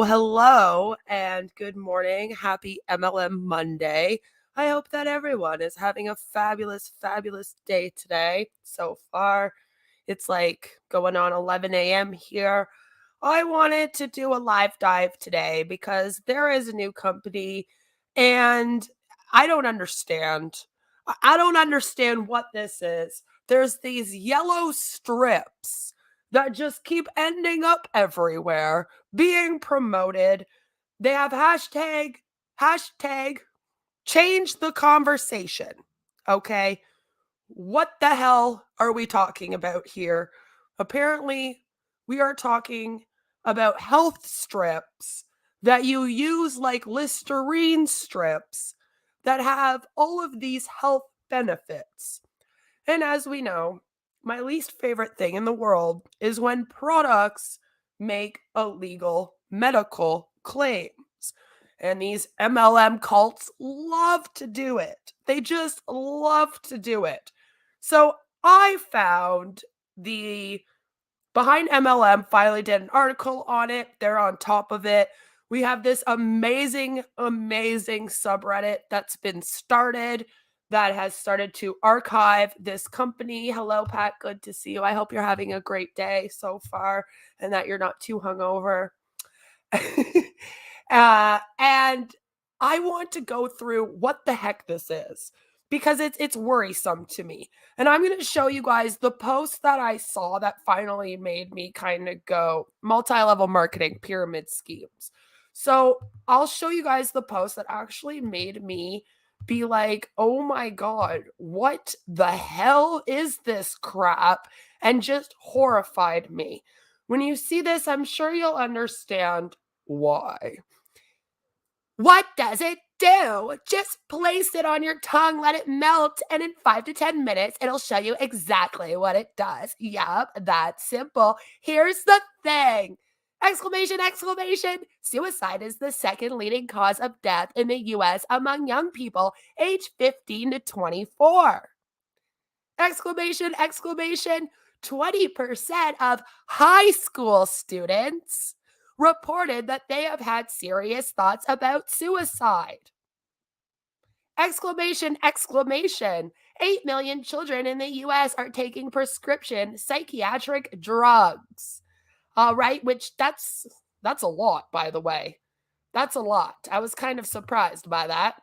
Hello, and good morning. Happy MLM Monday. I hope that everyone is having a fabulous day today. So far, it's like going on 11 a.m. here. I wanted to do a live dive today because there is a new company and I don't understand. I don't understand what this is. There's these yellow strips that just keep ending up everywhere, being promoted. They have hashtag change the conversation. Okay. What the hell are we talking about here? Apparently, we are talking about health strips that you use like Listerine strips that have all of these health benefits. And as we know, my least favorite thing in the world is when products make illegal medical claims. And these MLM cults love to do it. They just love to do it. So I found the BehindMLM finally did an article on it. They're on top of it. We have this amazing subreddit that's been started that has started to archive this company. Hello, Pat. Good to see you. I hope you're having a great day so far and that you're not too hungover. And I want to go through what the heck this is because it's worrisome to me. And I'm going to show you guys the post that I saw that finally made me kind of go multi-level marketing pyramid schemes. So I'll show you guys the post that actually made me be like, oh my God, what the hell is this crap? And just horrified me. When you see this, I'm sure you'll understand why. What does it do? Just place it on your tongue, let it melt, and in 5 to 10 minutes, it'll show you exactly what it does. Yup, that's simple. Here's the thing. Exclamation. Suicide is the second leading cause of death in the U.S. among young people aged 15 to 24. Exclamation. 20% of high school students reported that they have had serious thoughts about suicide. Exclamation. 8 million children in the U.S. are taking prescription psychiatric drugs. All right, which that's a lot, by the way. That's a lot. I was kind of surprised by that.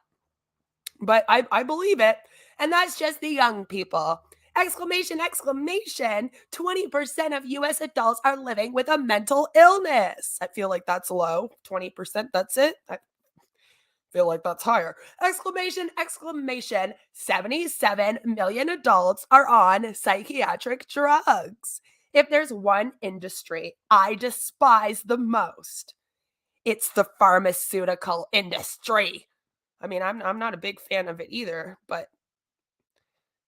But I believe it. And that's just the young people. Exclamation. 20% of U.S. adults are living with a mental illness. I feel like that's low. 20%, that's it. I feel like that's higher. Exclamation. 77 million adults are on psychiatric drugs. If there's one industry I despise the most, it's the pharmaceutical industry. I mean, I'm not a big fan of it either, but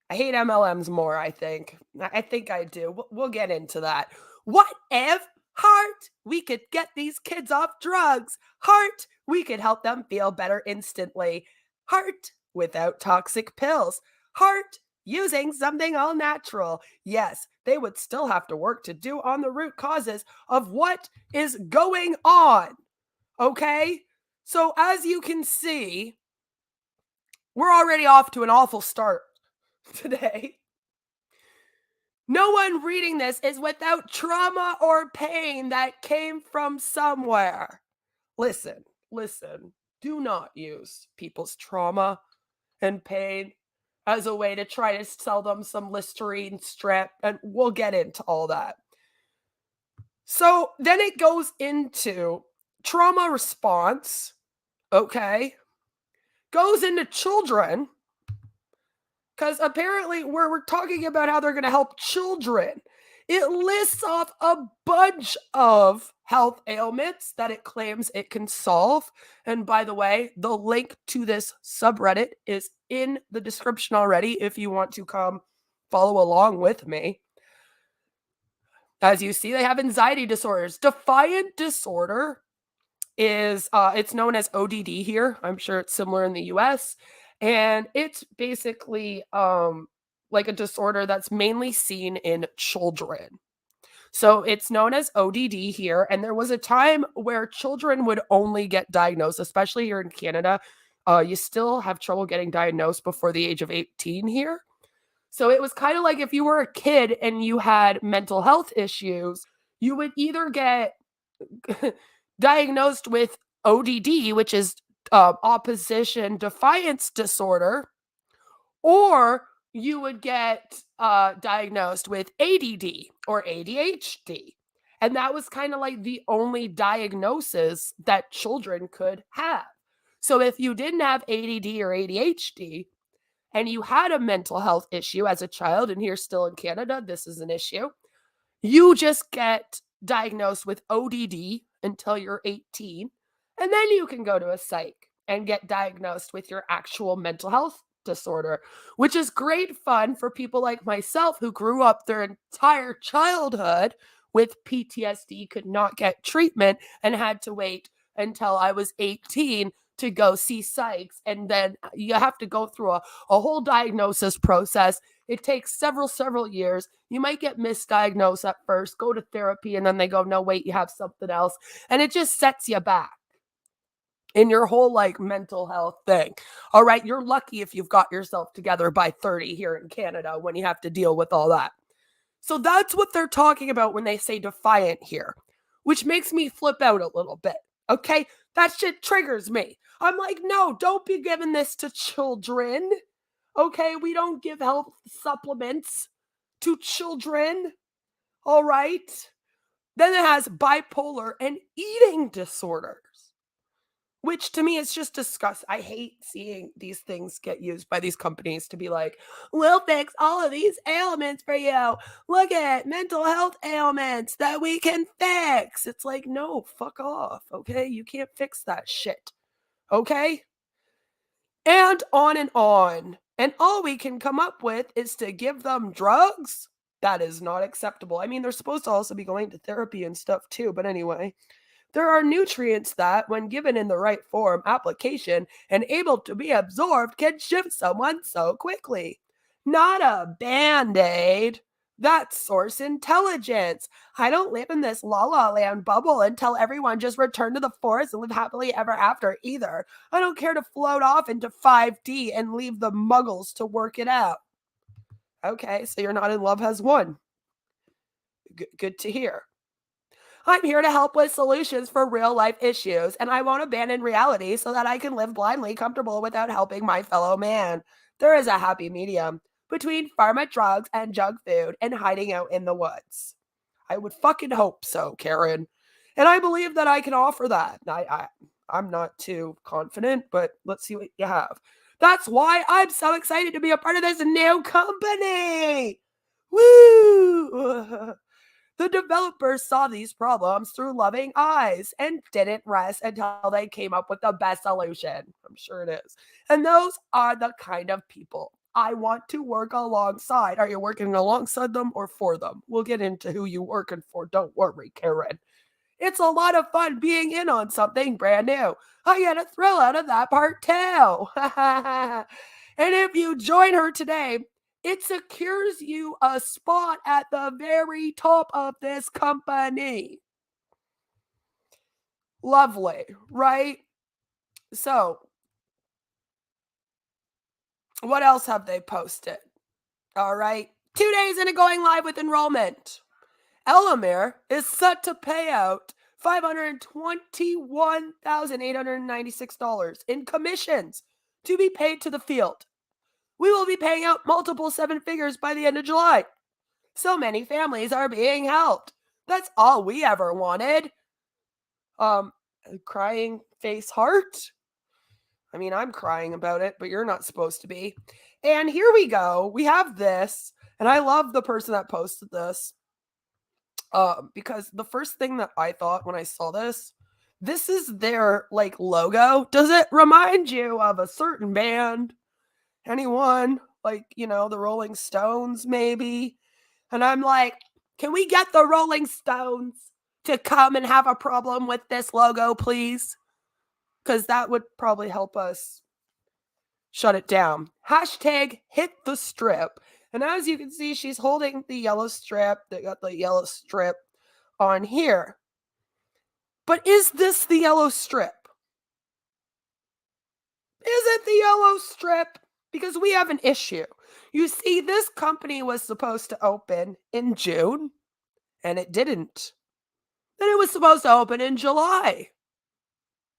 I hate MLMs more, I think. I think I do. We'll get into that. What if, heart, we could get these kids off drugs? Heart, we could help them feel better instantly. Heart, without toxic pills. Heart, using something all natural. Yes, they would still have to work to do on the root causes of what is going on. Okay? So as you can see, we're already off to an awful start today. No one reading this is without trauma or pain that came from somewhere. Listen do not use people's trauma and pain as a way to try to sell them some Listerine strip, and we'll get into all that. So then it goes into trauma response, okay? Goes into children, because apparently we're talking about how they're going to help children. It lists off a bunch of health ailments that it claims it can solve. And by the way, the link to this subreddit is in the description already if you want to come follow along with me. As you see, they have anxiety disorders. Defiant disorder is it's known as ODD here. I'm sure it's similar in the US. And it's basically like a disorder that's mainly seen in children. So it's known as ODD here. And there was a time where children would only get diagnosed, especially here in Canada. You still have trouble getting diagnosed before the age of 18 here. So it was kind of like if you were a kid and you had mental health issues, you would either get diagnosed with ODD, which is opposition defiance disorder, or you would get diagnosed with ADD or ADHD. And that was kind of like the only diagnosis that children could have. So if you didn't have ADD or ADHD and you had a mental health issue as a child, and here still in Canada, this is an issue, you just get diagnosed with ODD until you're 18, and then you can go to a psych and get diagnosed with your actual mental health disorder, which is great fun for people like myself who grew up their entire childhood with PTSD, could not get treatment, and had to wait until I was 18 to go see psychs. And then you have to go through a whole diagnosis process. It takes several years. You might get misdiagnosed at first, go to therapy, and then they go, no, wait, you have something else. And it just sets you back in your whole like mental health thing. All right. You're lucky if you've got yourself together by 30 here in Canada when you have to deal with all that. So that's what they're talking about when they say defiant here, which makes me flip out a little bit. Okay. That shit triggers me. I'm like, no, don't be giving this to children. Okay. We don't give health supplements to children. All right. Then it has bipolar and eating disorders, which to me is just disgusting. I hate seeing these things get used by these companies to be like, we'll fix all of these ailments for you. Look at mental health ailments that we can fix. It's like, no, fuck off. Okay. You can't fix that shit. Okay. And on and on. And all we can come up with is to give them drugs. That is not acceptable. I mean, they're supposed to also be going to therapy and stuff too. But anyway, there are nutrients that, when given in the right form, application, and able to be absorbed, can shift someone so quickly. Not a band-aid. That's source intelligence. I don't live in this la la land bubble and tell everyone just return to the forest and live happily ever after either. I don't care to float off into 5D and leave the muggles to work it out. Okay, so you're not in love has won. Good to hear. I'm here to help with solutions for real life issues, and I won't abandon reality so that I can live blindly comfortable without helping my fellow man. There is a happy medium between pharma drugs and junk food and hiding out in the woods. I would fucking hope so, Karen. And I believe that I can offer that. I'm not too confident, but let's see what you have. That's why I'm so excited to be a part of this new company. Woo! The developers saw these problems through loving eyes and didn't rest until they came up with the best solution. I'm sure it is. And those are the kind of people I want to work alongside. Are you working alongside them or for them? We'll get into who you're working for. Don't worry, Karen. It's a lot of fun being in on something brand new. I get a thrill out of that part too. And if you join her today, it secures you a spot at the very top of this company. Lovely, right? So, what else have they posted? All right. 2 days into going live with enrollment. Elomir is set to pay out $521,896 in commissions to be paid to the field. We will be paying out multiple seven figures by the end of July. So many families are being helped. That's all we ever wanted. Crying face heart. I mean, I'm crying about it, but you're not supposed to be. And here we go. We have this, and I love the person that posted this. Because the first thing that I thought when I saw this is their like logo. Does it remind you of a certain band? Anyone? Like, the Rolling Stones, maybe? And I'm like, can we get the Rolling Stones to come and have a problem with this logo, please? Because that would probably help us shut it down. Hashtag hit the strip. And as you can see, she's holding the yellow strip. They got the yellow strip on here. But is this the yellow strip? Is it the yellow strip? Because we have an issue. You see, this company was supposed to open in June, and it didn't. Then it was supposed to open in July,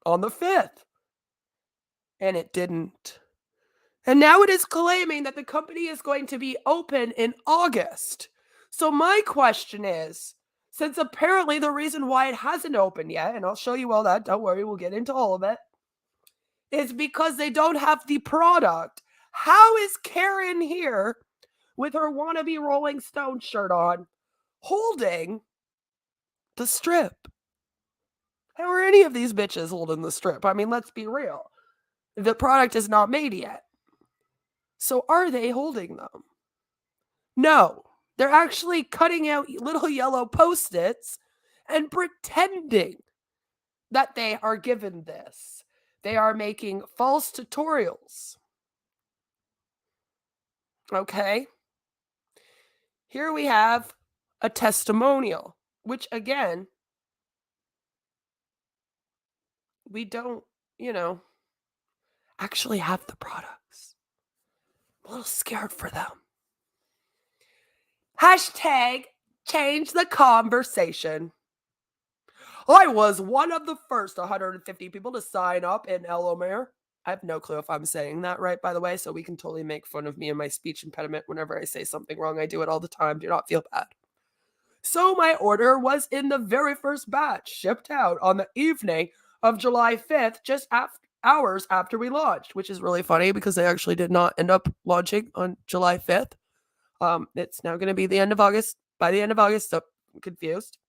on the 5th, and it didn't. And now it is claiming that the company is going to be open in August. So my question is, since apparently the reason why it hasn't opened yet, and I'll show you all that, don't worry, we'll get into all of it, is because they don't have the product. How is Karen here with her wannabe Rolling Stone shirt on, holding the strip? How are any of these bitches holding the strip? I mean, let's be real. The product is not made yet. So are they holding them? No. They're actually cutting out little yellow Post-its and pretending that they are given this. They are making false tutorials. Okay? Here we have a testimonial, which again, we don't, actually have the products. I'm a little scared for them. Hashtag change the conversation. I was one of the first 150 people to sign up in Elomir. I have no clue if I'm saying that right, by the way, so we can totally make fun of me and my speech impediment whenever I say something wrong. I do it all the time. Do not feel bad. So my order was in the very first batch, shipped out on the evening of July 5th, just hours after we launched, which is really funny because they actually did not end up launching on July 5th. It's now going to be the end of August. By the end of August, so I'm confused.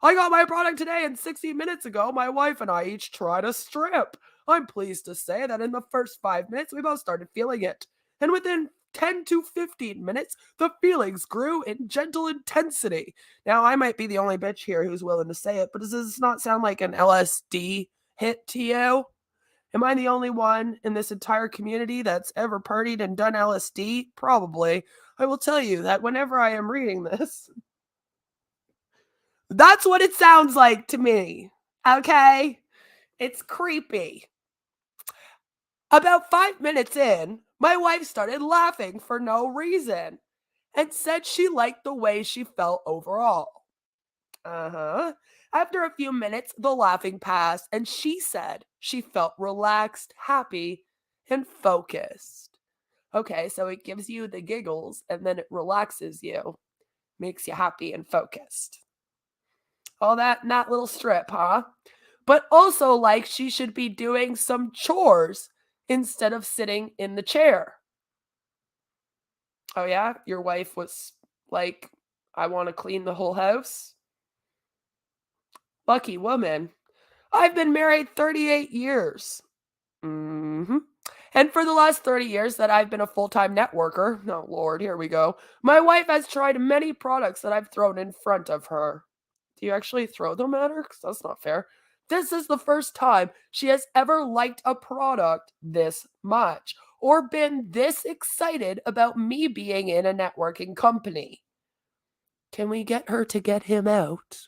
I got my product today, and 60 minutes ago, my wife and I each tried a strip. I'm pleased to say that in the first 5 minutes, we both started feeling it. And within 10 to 15 minutes, the feelings grew in gentle intensity. Now, I might be the only bitch here who's willing to say it, but does this not sound like an LSD hit to you? Am I the only one in this entire community that's ever partied and done LSD? Probably. I will tell you that whenever I am reading this, that's what it sounds like to me. Okay? It's creepy. About 5 minutes in, my wife started laughing for no reason and said she liked the way she felt overall. After a few minutes, the laughing passed, and she said she felt relaxed, happy, and focused. Okay, so it gives you the giggles, and then it relaxes you, makes you happy and focused. All that in that little strip, huh? But also like she should be doing some chores instead of sitting in the chair. Oh yeah? Your wife was like, I want to clean the whole house? Lucky woman. I've been married 38 years. And for the last 30 years that I've been a full-time networker, oh Lord, here we go, my wife has tried many products that I've thrown in front of her. Do you actually throw them at her? Because that's not fair. This is the first time she has ever liked a product this much or been this excited about me being in a networking company. Can we get her to get him out?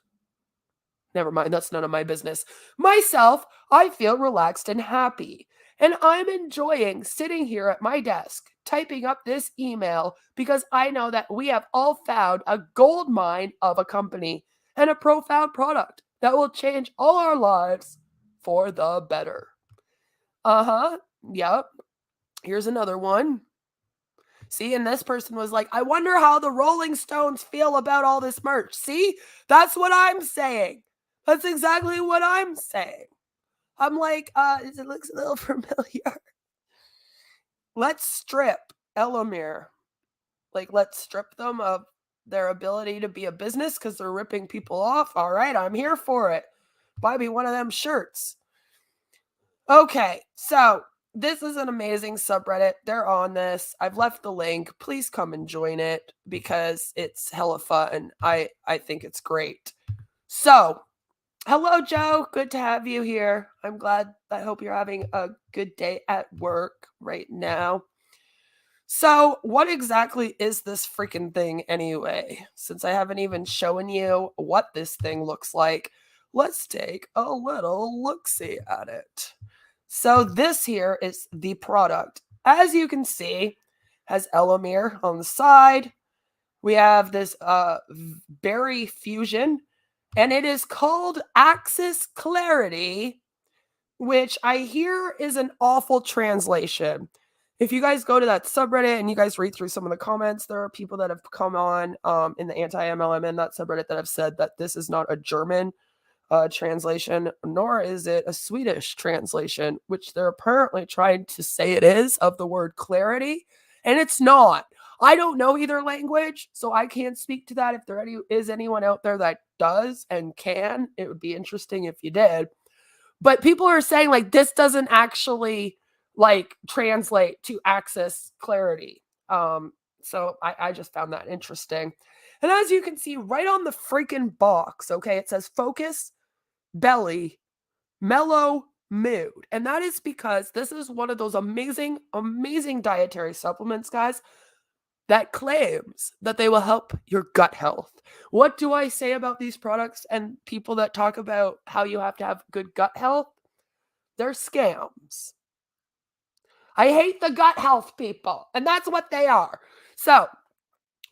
Never mind, that's none of my business. Myself, I feel relaxed and happy. And I'm enjoying sitting here at my desk, typing up this email because I know that we have all found a gold mine of a company and a profound product that will change all our lives for the better. Yep. Here's another one. See, and this person was like, I wonder how the Rolling Stones feel about all this merch. See, that's what I'm saying. That's exactly what I'm saying. I'm like, it looks a little familiar. Let's strip Elomir. Like, let's strip them of their ability to be a business because they're ripping people off. All right, I'm here for it. Buy me one of them shirts. Okay, so this is an amazing subreddit. They're on this. I've left the link. Please come and join it because it's hella fun. I think it's great. So, hello, Joe. Good to have you here. I'm glad. I hope you're having a good day at work right now. So, what exactly is this freaking thing anyway? Since I haven't even shown you what this thing looks like, let's take a little look-see at it. So, this here is the product. As you can see, has Elomir on the side. We have this berry fusion, and it is called Axis Clarity, which I hear is an awful translation. If you guys go to that subreddit and you guys read through some of the comments, there are people that have come on in the anti-MLM in that subreddit that have said that this is not a German translation, nor is it a Swedish translation, which they're apparently trying to say it is of the word clarity, and it's not. I don't know either language, so I can't speak to that. If there is anyone out there that does and can, it would be interesting if you did. But people are saying like this doesn't actually like translate to access clarity. So I just found that interesting. And as you can see right on the freaking box, okay, it says focus, belly, mellow mood. And that is because this is one of those amazing, amazing dietary supplements, guys, that claims that they will help your gut health. What do I say about these products and people that talk about how you have to have good gut health? They're scams. I hate the gut health people, and that's what they are. So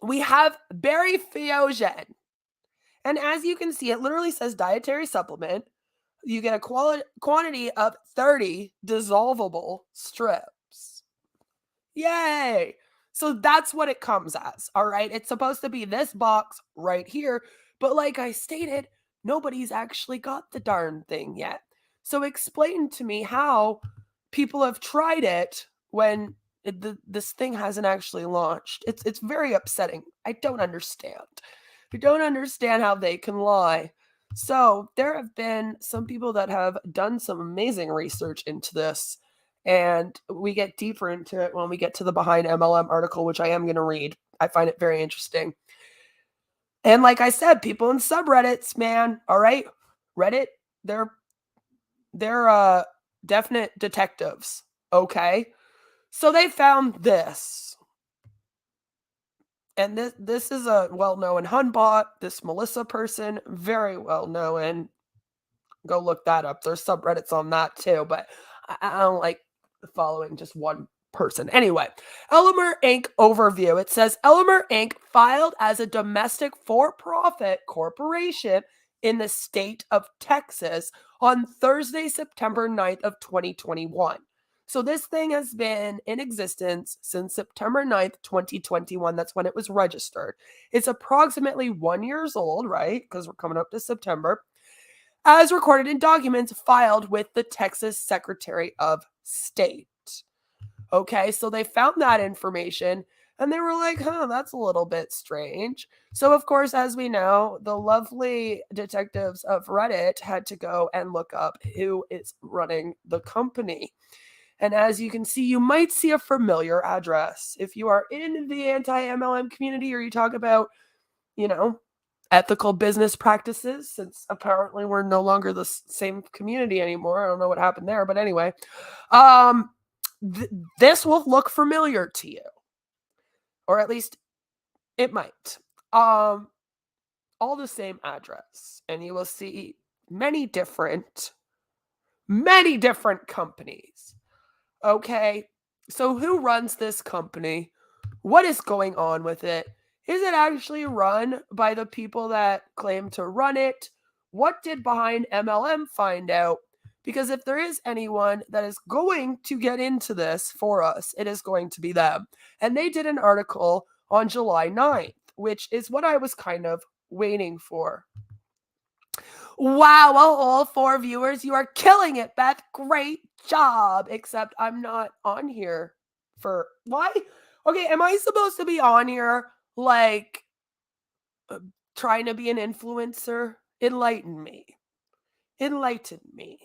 we have berry fusion. And as you can see, it literally says dietary supplement. You get a quantity of 30 dissolvable strips. Yay! So that's what it comes as, all right? It's supposed to be this box right here, but like I stated, nobody's actually got the darn thing yet. So explain to me how people have tried it when this thing hasn't actually launched. It's very upsetting. I don't understand. I don't understand how they can lie. So there have been some people that have done some amazing research into this, and we get deeper into it when we get to the Behind MLM article, which I am going to read. I find it very interesting. And like I said, people in subreddits, man, all right, Reddit, they're definite detectives, okay? So they found this. And this is a well-known Hunbot, this Melissa person, very well-known. Go look that up. There's subreddits on that too, but I don't like following just one person. Anyway, Elomir Inc. overview. It says Elomir Inc. filed as a domestic for-profit corporation in the state of Texas on Thursday, September 9th of 2021. So this thing has been in existence since September 9th, 2021. That's when it was registered. It's approximately 1 year old, right? Because we're coming up to September. As recorded in documents filed with the Texas Secretary of State. Okay, so they found that information and they were like, that's a little bit strange. So, of course, as we know, the lovely detectives of Reddit had to go and look up who is running the company. And as you can see, you might see a familiar address. If you are in the anti-MLM community or you talk about, ethical business practices, since apparently we're no longer the same community anymore. I don't know what happened there, but anyway, this will look familiar to you, or at least it might. All the same address, and you will see many different companies. Okay, so who runs this company? What is going on with it? Is it actually run by the people that claim to run it? what did BehindMLM find out? Because if there is anyone that is going to get into this for us, it is going to be them. And they did an article on July 9th, which is what I was kind of waiting for. Wow, well, all 4 viewers, you are killing it, Beth. Great job. Except I'm not on here for why? Okay, am I supposed to be on here like trying to be an influencer? Enlighten me. Enlighten me.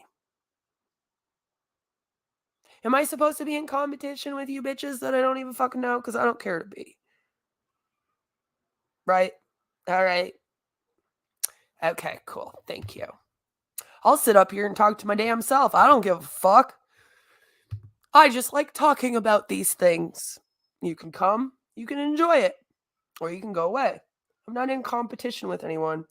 Am I supposed to be in competition with you bitches that I don't even fucking know? Because I don't care to be. Right? All right. Okay, cool. Thank you. I'll sit up here and talk to my damn self. I don't give a fuck. I just like talking about these things. You can come, you can enjoy it, or you can go away. I'm not in competition with anyone.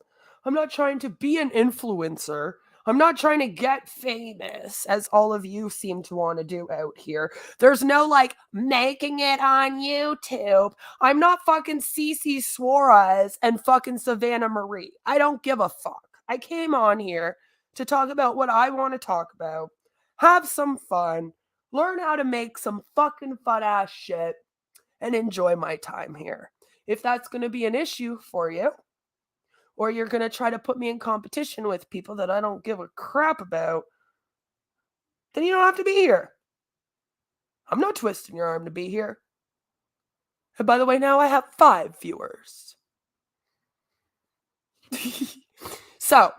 I'm not trying to be an influencer. I'm not trying to get famous, as all of you seem to want to do out here. There's no like making it on YouTube. I'm not fucking Cece Suarez and fucking Savannah Marie. I don't give a fuck. I came on here to talk about what I want to talk about, have some fun, learn how to make some fucking fun ass shit, and enjoy my time here. If that's going to be an issue for you, or you're going to try to put me in competition with people that I don't give a crap about, then you don't have to be here. I'm not twisting your arm to be here. And by the way, now I have 5 viewers. So,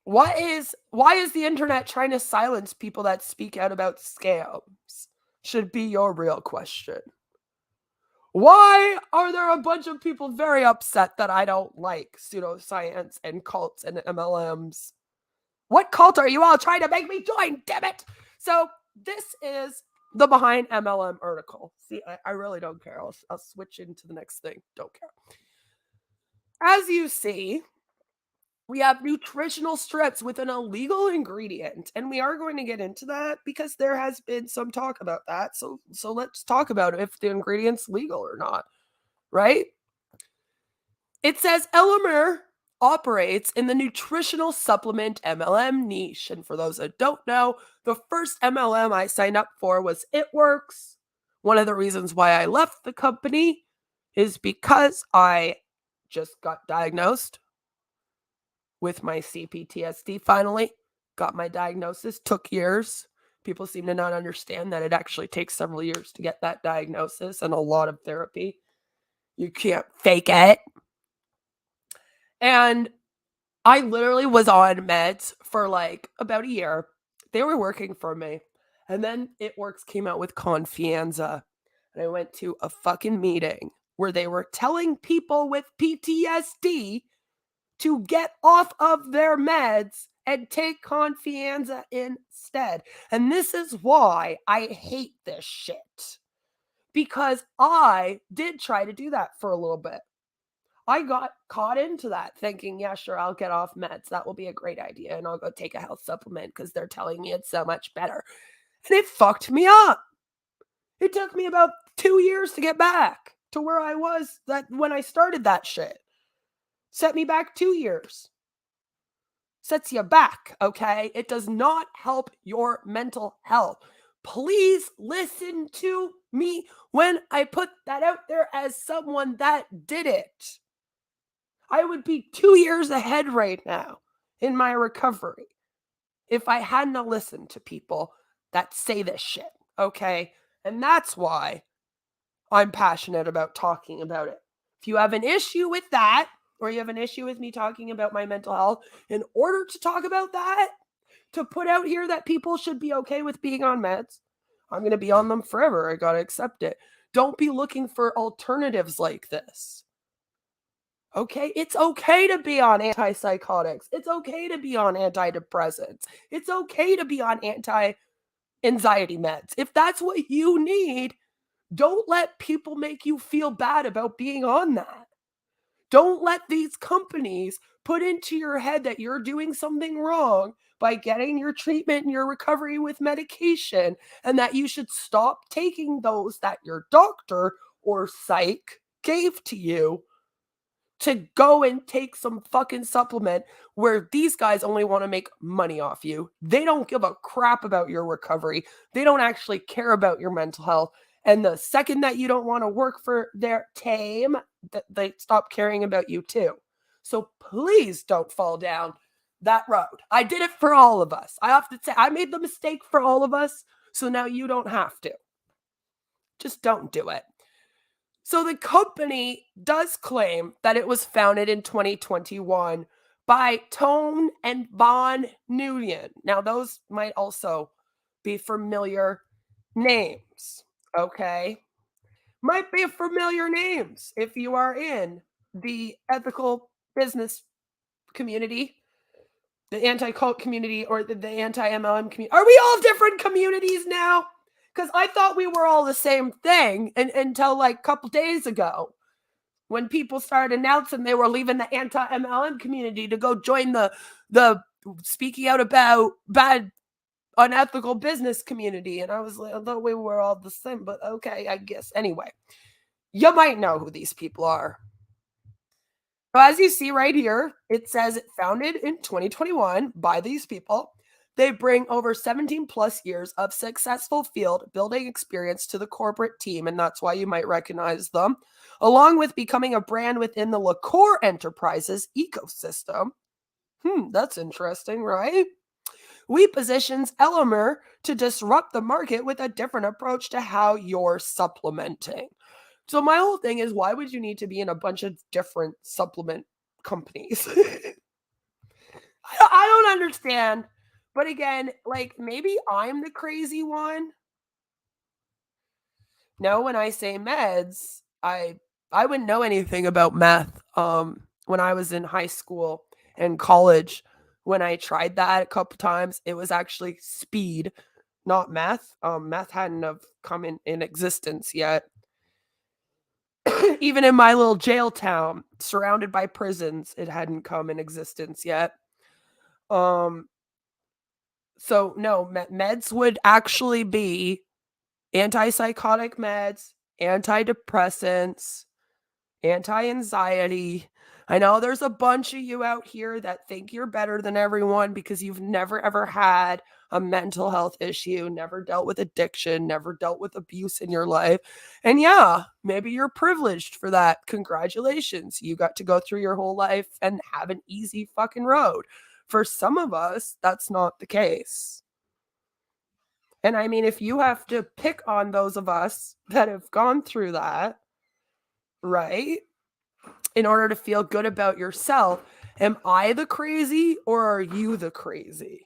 why is the internet trying to silence people that speak out about scams? Should be your real question. Why are there a bunch of people very upset that I don't like pseudoscience and cults and MLMs? What cult are you all trying to make me join, damn it? So this is the BehindMLM article. See, I really don't care. I'll switch into the next thing. Don't care. As you see, we have nutritional strips with an illegal ingredient, and we are going to get into that because there has been some talk about that. So let's talk about if the ingredient's legal or not, right? It says Elomir operates in the nutritional supplement MLM niche. And for those that don't know, the first MLM I signed up for was It Works. One of the reasons why I left the company is because I just got diagnosed with my CPTSD finally. Got my diagnosis, took years. People seem to not understand that it actually takes several years to get that diagnosis and a lot of therapy. You can't fake it. And I literally was on meds for like about a year. They were working for me. And then It Works came out with Confianza. And I went to a fucking meeting where they were telling people with PTSD to get off of their meds and take Confianza instead. And this is why I hate this shit. Because I did try to do that for a little bit. I got caught into that thinking, yeah, sure, I'll get off meds. That will be a great idea. And I'll go take a health supplement because they're telling me it's so much better. And it fucked me up. It took me about 2 years to get back to where I was that when I started that shit. Set me back 2 years. Sets you back, okay? It does not help your mental health. Please listen to me when I put that out there as someone that did it. I would be 2 years ahead right now in my recovery if I hadn't listened to people that say this shit, okay? And that's why I'm passionate about talking about it. If you have an issue with that, or you have an issue with me talking about my mental health, in order to talk about that, to put out here that people should be okay with being on meds, I'm going to be on them forever. I got to accept it. Don't be looking for alternatives like this. Okay, it's okay to be on antipsychotics. It's okay to be on antidepressants. It's okay to be on anti-anxiety meds. If that's what you need, don't let people make you feel bad about being on that. Don't let these companies put into your head that you're doing something wrong by getting your treatment and your recovery with medication, and that you should stop taking those that your doctor or psych gave to you to go and take some fucking supplement where these guys only want to make money off you. They don't give a crap about your recovery. They don't actually care about your mental health. And the second that you don't want to work for their team, they stop caring about you too. So please don't fall down that road. I did it for all of us. I have to say, I made the mistake for all of us. So now you don't have to. Just don't do it. So the company does claim that it was founded in 2021 by Tone and Von Nguyen. Now, those might also be familiar names, okay? Might be familiar names if you are in the ethical business community, the anti-cult community, or the anti-MLM community. Are we all different communities now? Because I thought we were all the same thing until like a couple days ago when people started announcing they were leaving the anti-MLM community to go join the speaking out about bad unethical business community. And I was like, I thought we were all the same, but okay, I guess. Anyway, you might know who these people are. So as you see right here, it says it founded in 2021 by these people. They bring over 17 plus years of successful field building experience to the corporate team, and that's why you might recognize them, along with becoming a brand within the liqueur enterprises ecosystem. That's interesting, right? We positions Elomir to disrupt the market with a different approach to how you're supplementing. So my whole thing is, why would you need to be in a bunch of different supplement companies? I don't understand. But again, like maybe I'm the crazy one. No, when I say meds, I wouldn't know anything about meth. When I was in high school and college, when I tried that a couple times, it was actually speed, not meth. Meth hadn't have come in existence yet. Even in my little jail town, surrounded by prisons, it hadn't come in existence yet. So no, meds would actually be antipsychotic meds, antidepressants, anti-anxiety. I know there's a bunch of you out here that think you're better than everyone because you've never ever had a mental health issue, never dealt with addiction, never dealt with abuse in your life. And yeah, maybe you're privileged for that. Congratulations. You got to go through your whole life and have an easy fucking road. For some of us, that's not the case. And I mean, if you have to pick on those of us that have gone through that, right? In order to feel good about yourself, am I the crazy or are you the crazy?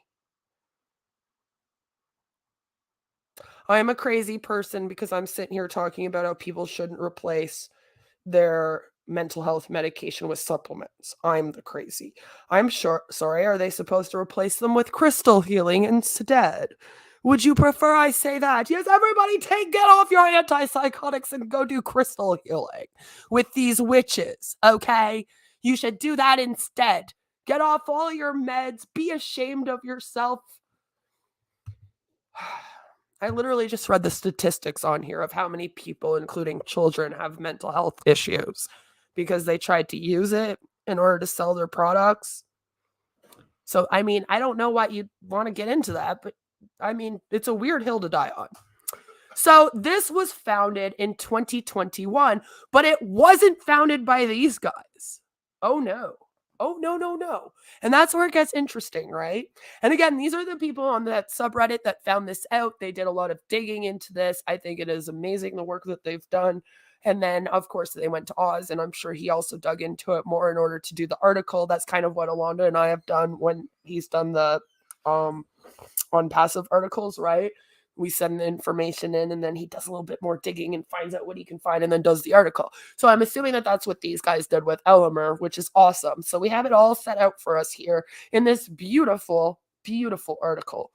I am a crazy person because I'm sitting here talking about how people shouldn't replace their mental health medication with supplements. I'm the crazy. I'm sure, sorry, are they supposed to replace them with crystal healing instead? Would you prefer I say that? Yes, everybody get off your antipsychotics and go do crystal healing with these witches, okay? You should do that instead. Get off all your meds. Be ashamed of yourself. I literally just read the statistics on here of how many people, including children, have mental health issues because they tried to use it in order to sell their products. So, I mean, I don't know why you'd want to get into that, but I mean, it's a weird hill to die on. So, this was founded in 2021, but it wasn't founded by these guys. Oh, no. Oh, no, no, no. And that's where it gets interesting, right? And again, these are the people on that subreddit that found this out. They did a lot of digging into this. I think it is amazing the work that they've done. And then, of course, they went to Oz, and I'm sure he also dug into it more in order to do the article. That's kind of what Alonda and I have done when he's done the OnPassive articles, right? We send the information in, and then he does a little bit more digging and finds out what he can find and then does the article. So I'm assuming that that's what these guys did with Elomir, which is awesome. So we have it all set out for us here in this beautiful, beautiful article.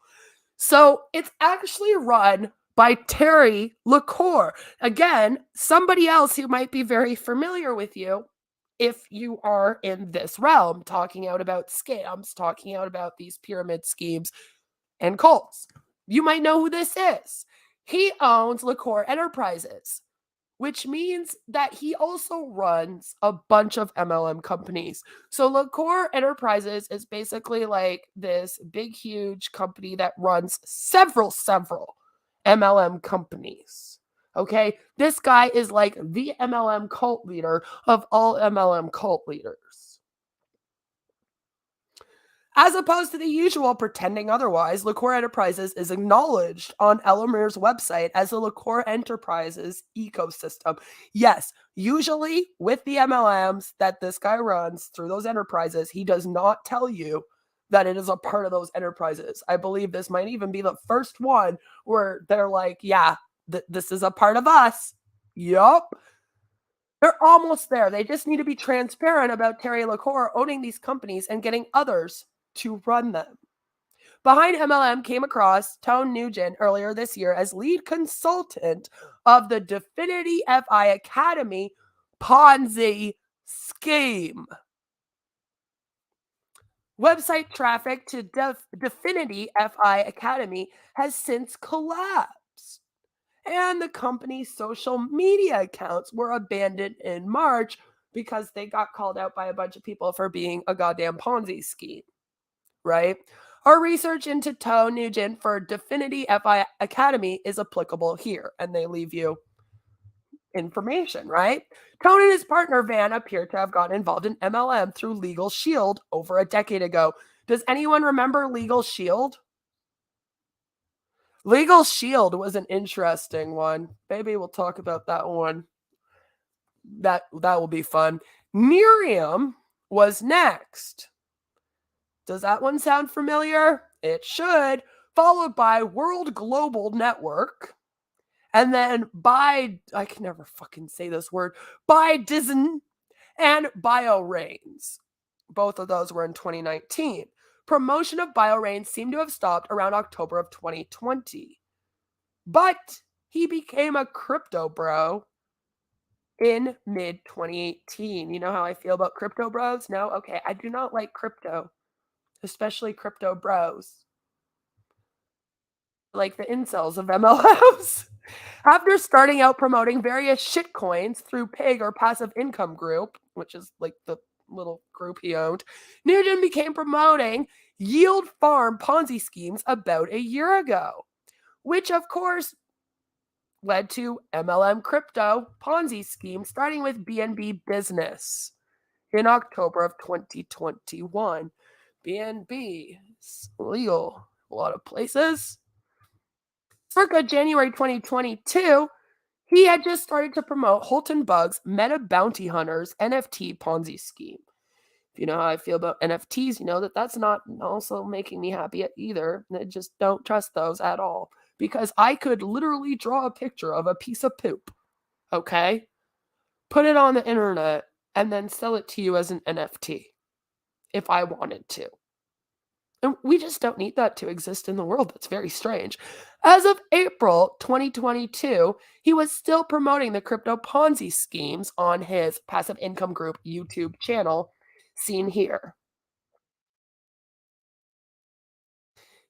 So it's actually run by Terry LaCour. Again, somebody else who might be very familiar with you if you are in this realm, talking out about scams, talking out about these pyramid schemes and cults. You might know who this is. He owns LaCour Enterprises, which means that he also runs a bunch of MLM companies. So LaCour Enterprises is basically like this big, huge company that runs several MLM companies. Okay. This guy is like the MLM cult leader of all MLM cult leaders. As opposed to the usual pretending otherwise, LaCour Enterprises is acknowledged on Elomir's website as the LaCour Enterprises ecosystem. Yes, usually with the MLMs that this guy runs through those enterprises, he does not tell you that it is a part of those enterprises. I believe this might even be the first one where they're like, yeah, this is a part of us. Yup. They're almost there. They just need to be transparent about Terry LaCour owning these companies and getting others to run them. Behind MLM came across Tone Nugent earlier this year as lead consultant of the Definity FI Academy Ponzi scheme. Website traffic to Definity FI Academy has since collapsed, and the company's social media accounts were abandoned in March because they got called out by a bunch of people for being a goddamn Ponzi scheme, right? Our research into Tone Nugent for Definity FI Academy is applicable here, and they leave you information, right? Tone and his partner Van appear to have gotten involved in MLM through Legal Shield over a decade ago. Does anyone remember Legal Shield? Legal Shield was an interesting one. Maybe we'll talk about that one. That will be fun. Miriam was next. Does that one sound familiar? It should. Followed by World Global Network. And then I can never fucking say this word, by Disney and BioRains. Both of those were in 2019. Promotion of BioRains seemed to have stopped around October of 2020. But he became a crypto bro in mid 2018. You know how I feel about crypto bros? No? Okay. I do not like crypto, especially crypto bros, like the incels of MLMs. After starting out promoting various shitcoins through Pig or Passive Income Group, which is like the little group he owned, Nugent began promoting yield farm Ponzi schemes about a year ago, which of course led to MLM crypto Ponzi scheme, starting with BNB Business in October of 2021. BNB is legal a lot of places. Circa January 2022, he had just started to promote Holton Bug's Meta Bounty Hunters NFT Ponzi scheme. If you know how I feel about NFTs, you know that that's not also making me happy either. I just don't trust those at all because I could literally draw a picture of a piece of poop, okay? Put it on the internet and then sell it to you as an NFT if I wanted to. And we just don't need that to exist in the world. That's very strange. As of April 2022, he was still promoting the crypto Ponzi schemes on his Passive Income Group YouTube channel, seen here.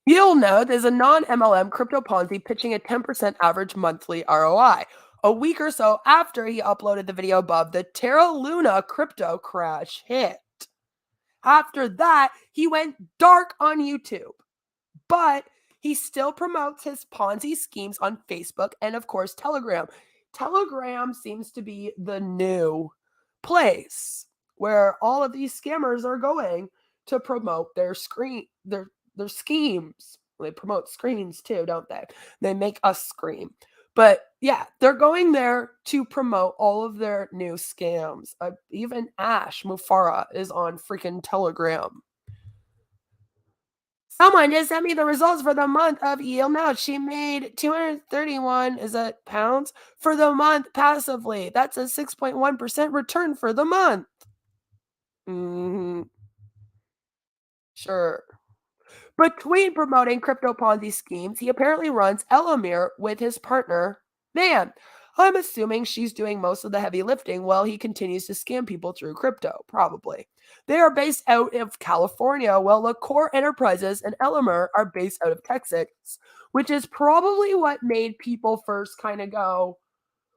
You'll note there's a non-MLM crypto Ponzi pitching a 10% average monthly ROI. A week or so after he uploaded the video above, the Terra Luna crypto crash hit. After that, he went dark on YouTube, but he still promotes his Ponzi schemes on Facebook and, of course, Telegram. Telegram seems to be the new place where all of these scammers are going to promote their schemes. They promote screens too, don't they? They make us scream. But yeah, they're going there to promote all of their new scams. Even Ash Mufara is on freaking Telegram. Someone just sent me the results for the month of Yield Now. She made 231, is that pounds? For the month passively. That's a 6.1% return for the month. Sure. Between promoting crypto Ponzi schemes, he apparently runs Elomir with his partner, Van. I'm assuming she's doing most of the heavy lifting while he continues to scam people through crypto, probably. They are based out of California, while LaCour Enterprises and Elomir are based out of Texas, which is probably what made people first kind of go,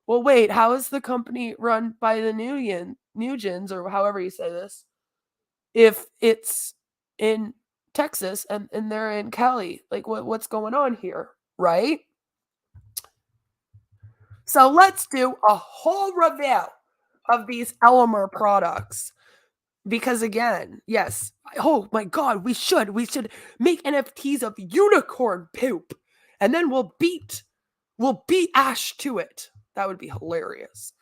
Well, wait, how is the company run by the Nugents, or however you say this, if it's in Texas and they're in Cali? Like, what's going on here, right? So let's do a whole review of these Elomir products. Because again, yes, oh my God, we should make NFTs of unicorn poop, and then we'll beat Ash to it. That would be hilarious.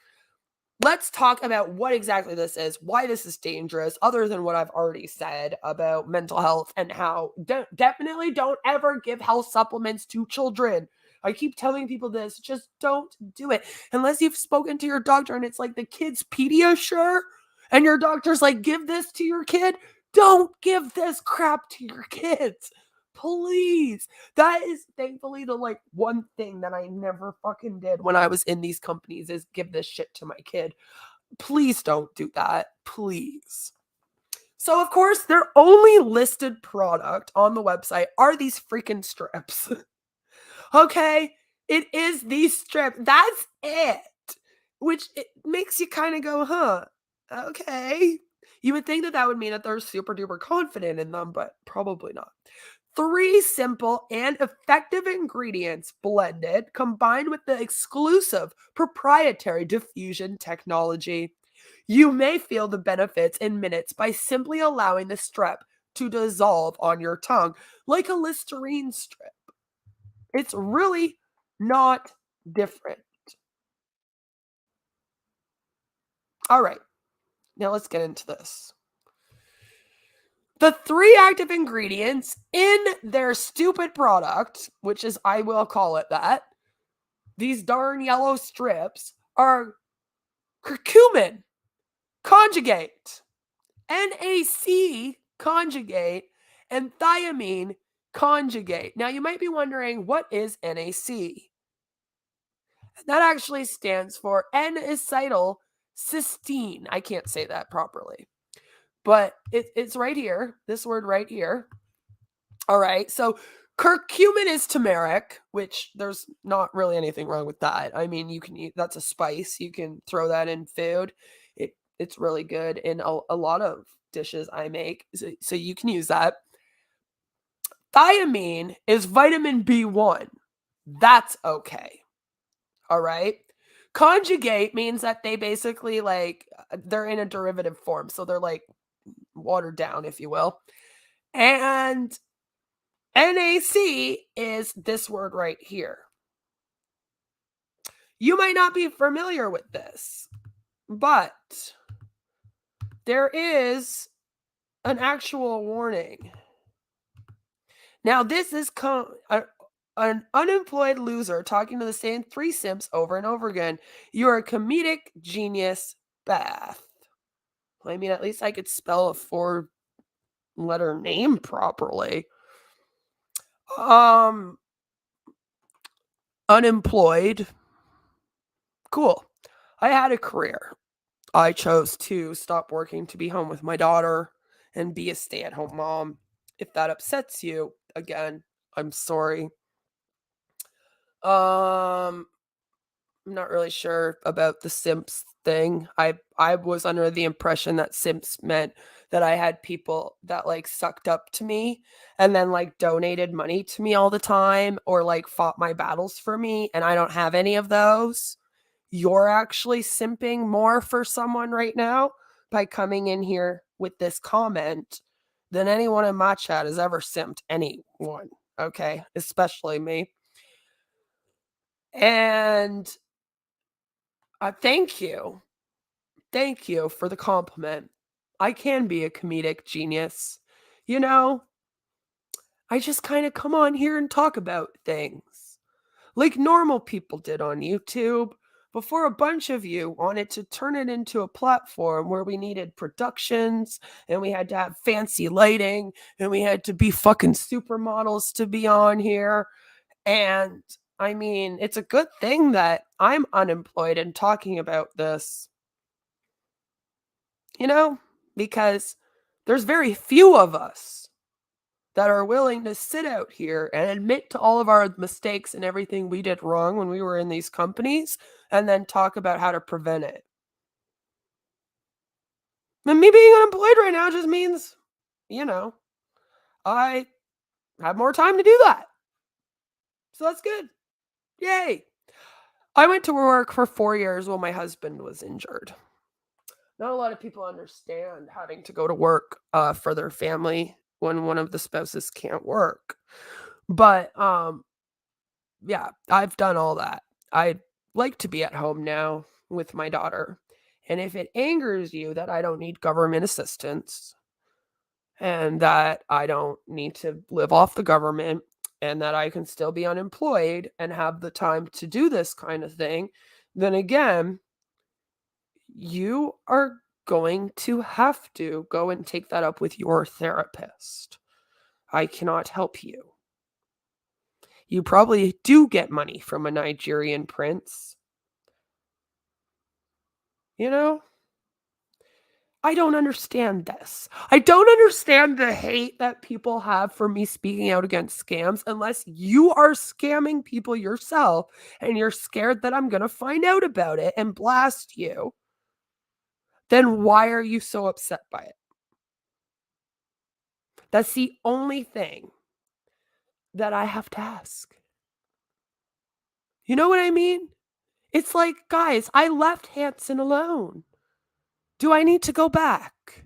Let's talk about what exactly this is, why this is dangerous, other than what I've already said about mental health and how definitely don't ever give health supplements to children. I keep telling people this, just don't do it unless you've spoken to your doctor and it's like the kid's Pediasure and your doctor's like, give this to your kid. Don't give this crap to your kids. Please. That is thankfully the like one thing that I never fucking did when I was in these companies is give this shit to my kid. Please don't do that. Please. So of course, their only listed product on the website are these freaking strips. Okay? It is these strips. That's it. Which it makes you kind of go, huh? Okay. You would think that that would mean that they're super duper confident in them, but probably not. 3 simple and effective ingredients blended, combined with the exclusive proprietary diffusion technology. You may feel the benefits in minutes by simply allowing the strep to dissolve on your tongue like a Listerine strip. It's really not different. All right, now let's get into this. The 3 active ingredients in their stupid product, which is, I will call it that, these darn yellow strips, are curcumin conjugate, NAC conjugate, and thiamine conjugate. Now, you might be wondering, what is NAC? That actually stands for N-acetylcysteine. I can't say that properly, but it's right here, this word right here. All right, so curcumin is turmeric, which there's not really anything wrong with that. I mean, you can eat, that's a spice. You can throw that in food. It's really good in a lot of dishes I make, so you can use that. Thiamine is vitamin B1. That's okay. All right. Conjugate means that they basically like they're in a derivative form, so they're like watered down, if you will. And NAC is this word right here. You might not be familiar with this, but there is an actual warning. Now, this is an unemployed loser talking to the same 3 simps over and over again. You're a comedic genius, Beth. I mean, at least I could spell a 4-letter name properly. Unemployed. Cool. I had a career. I chose to stop working to be home with my daughter and be a stay-at-home mom. If that upsets you, again, I'm sorry. I'm not really sure about the simps thing. I was under the impression that simps meant that I had people that like sucked up to me and then like donated money to me all the time or like fought my battles for me, and I don't have any of those. You're actually simping more for someone right now by coming in here with this comment than anyone in my chat has ever simped anyone, okay? Especially me. And thank you. Thank you for the compliment. I can be a comedic genius. You know, I just kind of come on here and talk about things like normal people did on YouTube before a bunch of you wanted to turn it into a platform where we needed productions and we had to have fancy lighting and we had to be fucking supermodels to be on here. And I mean, it's a good thing that I'm unemployed and talking about this, you know, because there's very few of us. that are willing to sit out here and admit to all of our mistakes and everything we did wrong when we were in these companies and then talk about how to prevent it. And me being unemployed right now just means, I have more time to do that. So that's good. Yay. I went to work for 4 years while my husband was injured. Not a lot of people understand having to go to work for their family when one of the spouses can't work. But yeah, I've done all that. I like to be at home now with my daughter. And if it angers you that I don't need government assistance and that I don't need to live off the government and that I can still be unemployed and have the time to do this kind of thing, then again, you are going to have to go and take that up with your therapist. I cannot help you. You probably do get money from a Nigerian prince. I don't understand this. I don't understand the hate that people have for me speaking out against scams unless you are scamming people yourself and you're scared that I'm going to find out about it and blast you. Then why are you so upset by it? That's the only thing that I have to ask. You know what I mean? It's like, guys, I left Hanson alone. Do I need to go back?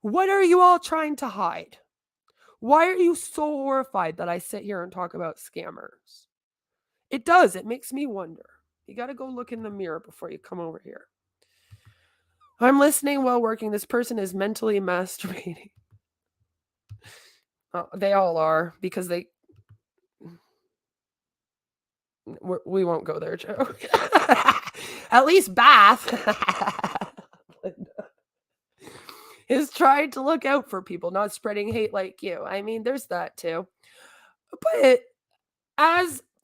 What are you all trying to hide? Why are you so horrified that I sit here and talk about scammers? It does. It makes me wonder. You got to go look in the mirror before you come over here. I'm listening while working. This person is mentally masturbating. Oh, they all are because we won't go there, Joe. At least Bath is trying to look out for people, not spreading hate like you. I mean, there's that too. But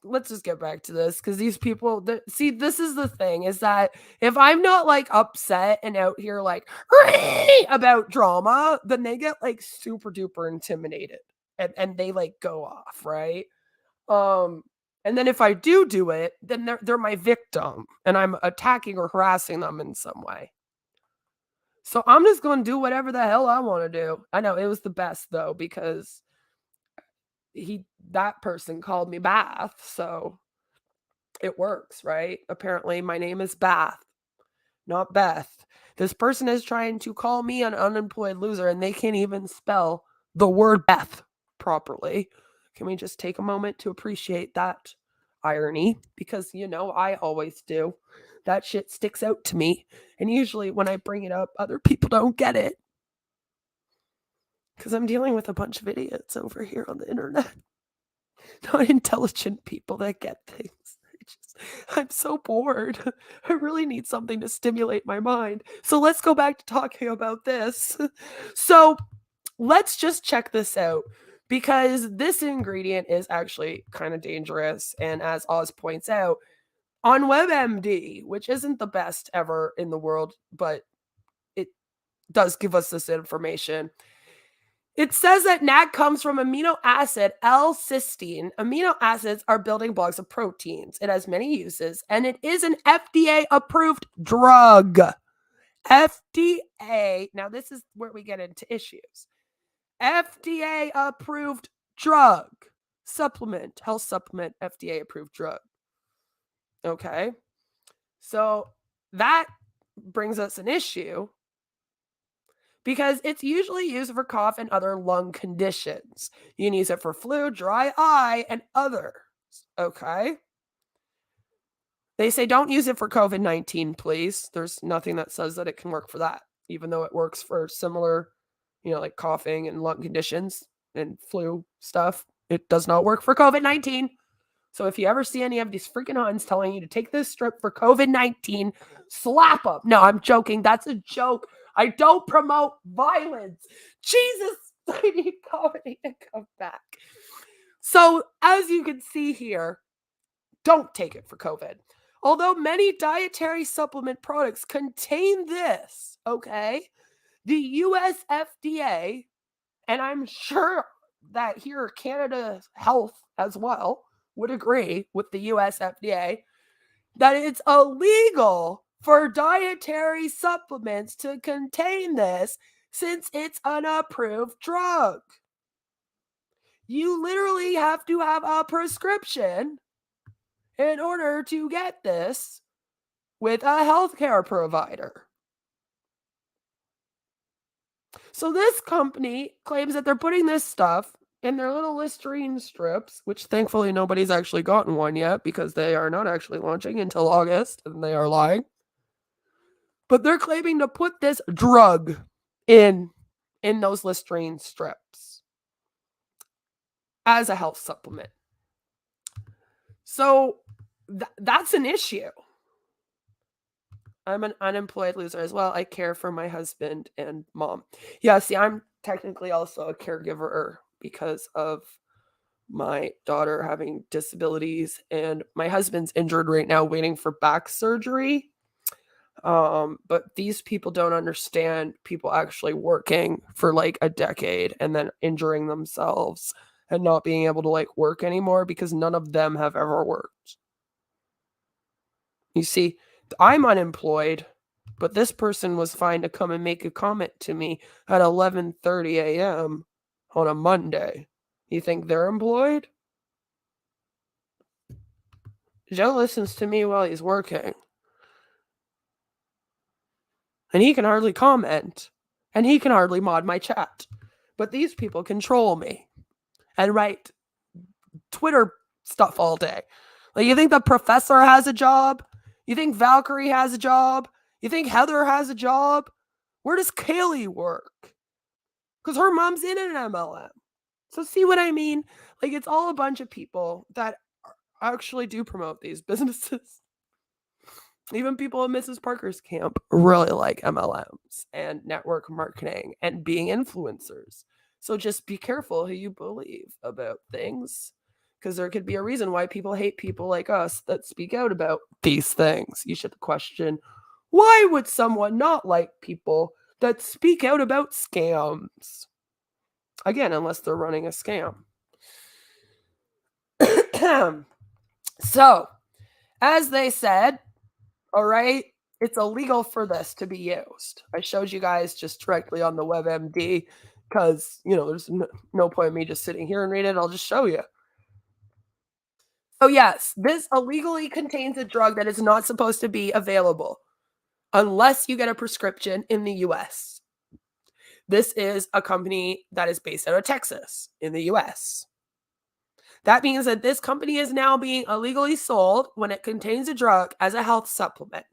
let's just get back to this because these people, see, this is the thing is that if I'm not like upset and out here like about drama, then they get like super duper intimidated and they like go off, right? And then if I do it, then they're my victim and I'm attacking or harassing them in some way. So I'm just going to do whatever the hell I want to do. I know it was the best though, because that person called me Bath. So it works, right? Apparently my name is Bath, not Beth. This person is trying to call me an unemployed loser and they can't even spell the word Beth properly. Can we just take a moment to appreciate that irony? Because, I always do. That shit sticks out to me. And usually when I bring it up, other people don't get it. Because I'm dealing with a bunch of idiots over here on the internet. Not intelligent people that get things. I'm so bored. I really need something to stimulate my mind. So let's go back to talking about this. So let's just check this out because this ingredient is actually kind of dangerous. And as Oz points out, on WebMD, which isn't the best ever in the world, but it does give us this information. It says that NAD comes from amino acid L-cysteine. Amino acids are building blocks of proteins. It has many uses, and it is an FDA-approved drug. FDA. Now, this is where we get into issues. FDA-approved drug. Supplement. Health supplement. FDA-approved drug. Okay. So that brings us an issue because it's usually used for cough and other lung conditions. You can use it for flu, dry eye, and others. Okay. They say don't use it for COVID-19, please. There's nothing that says that it can work for that, even though it works for similar, like coughing and lung conditions and flu stuff. It does not work for COVID-19. So if you ever see any of these freaking Huns telling you to take this strip for COVID-19, slap them. No, I'm joking. That's a joke. I don't promote violence. Jesus, I need comedy to come back. So as you can see here, don't take it for COVID. Although many dietary supplement products contain this, okay, the US FDA, and I'm sure that here Canada Health as well would agree with the US FDA that it's illegal for dietary supplements to contain this since it's an approved drug. You literally have to have a prescription in order to get this with a healthcare provider. So this company claims that they're putting this stuff in their little Listerine strips, which thankfully nobody's actually gotten one yet because they are not actually launching until August, and they are lying. But they're claiming to put this drug in those Listerine strips as a health supplement. So that's an issue. I'm an unemployed loser as well. I care for my husband and mom. Yeah, see, I'm technically also a caregiver because of my daughter having disabilities, and my husband's injured right now waiting for back surgery. But these people don't understand people actually working for like a decade and then injuring themselves and not being able to like work anymore because none of them have ever worked. You see, I'm unemployed, but this person was fine to come and make a comment to me at 11:30 a.m. on a Monday. You think they're employed? Joe listens to me while he's working. And he can hardly comment. And he can hardly mod my chat. But these people control me and write Twitter stuff all day. Like, you think the professor has a job? You think Valkyrie has a job? You think Heather has a job? Where does Kaylee work? Because her mom's in an MLM. So see what I mean? Like, it's all a bunch of people that actually do promote these businesses. Even people at Mrs. Parker's camp really like MLMs and network marketing and being influencers. So just be careful who you believe about things, because there could be a reason why people hate people like us that speak out about these things. You should question, why would someone not like people that speak out about scams? Again, unless they're running a scam. So, as they said, all right, it's illegal for this to be used. I showed you guys just directly on the WebMD because, there's no point in me just sitting here and reading it. I'll just show you. So yes, this illegally contains a drug that is not supposed to be available unless you get a prescription in the US. This is a company that is based out of Texas in the US. That means that this company is now being illegally sold when it contains a drug as a health supplement.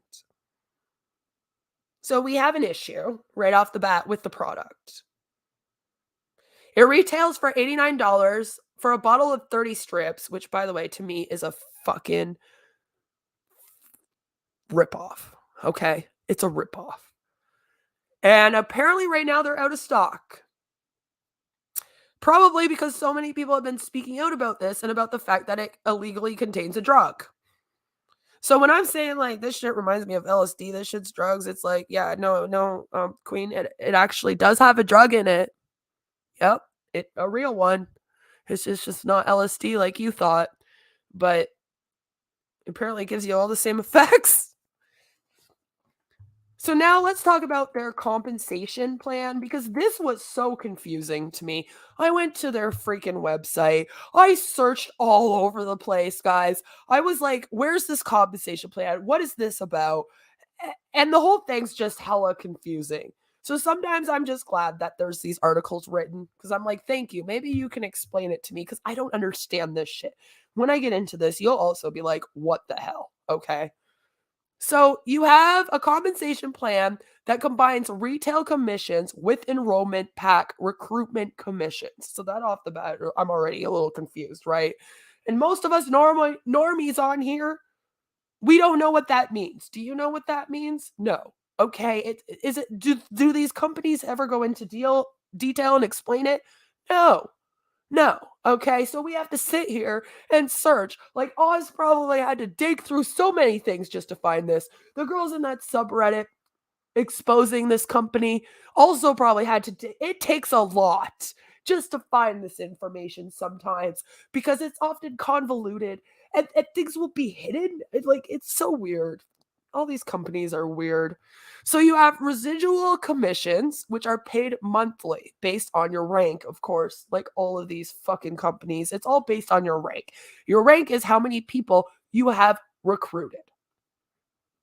So we have an issue right off the bat with the product. It retails for $89 for a bottle of 30 strips, which, by the way, to me is a fucking ripoff. Okay? It's a ripoff. And apparently right now they're out of stock. Probably because so many people have been speaking out about this and about the fact that it illegally contains a drug. So when I'm saying like this shit reminds me of LSD, this shit's drugs, it's like, yeah, no, Queen, it actually does have a drug in it. Yep, a real one. It's just not LSD like you thought, but apparently it gives you all the same effects. So now let's talk about their compensation plan, because this was so confusing to me. I went to their freaking website. I searched all over the place, guys. I was like, where's this compensation plan? What is this about? And the whole thing's just hella confusing. So sometimes I'm just glad that there's these articles written, because I'm like, thank you. Maybe you can explain it to me, because I don't understand this shit. When I get into this, you'll also be like, what the hell? Okay. So you have a compensation plan that combines retail commissions with enrollment pack recruitment commissions. So that off the bat, I'm already a little confused, right? And most of us normies on here, we don't know what that means. Do you know what that means? No. Okay. Do these companies ever go into detail and explain it? No. Okay, so we have to sit here and search. Like, Oz probably had to dig through so many things just to find this. The girls in that subreddit exposing this company also probably had to. It takes a lot just to find this information sometimes because it's often convoluted and things will be hidden. It's so weird. All these companies are weird. So you have residual commissions, which are paid monthly based on your rank, of course, like all of these fucking companies. It's all based on your rank. Your rank is how many people you have recruited,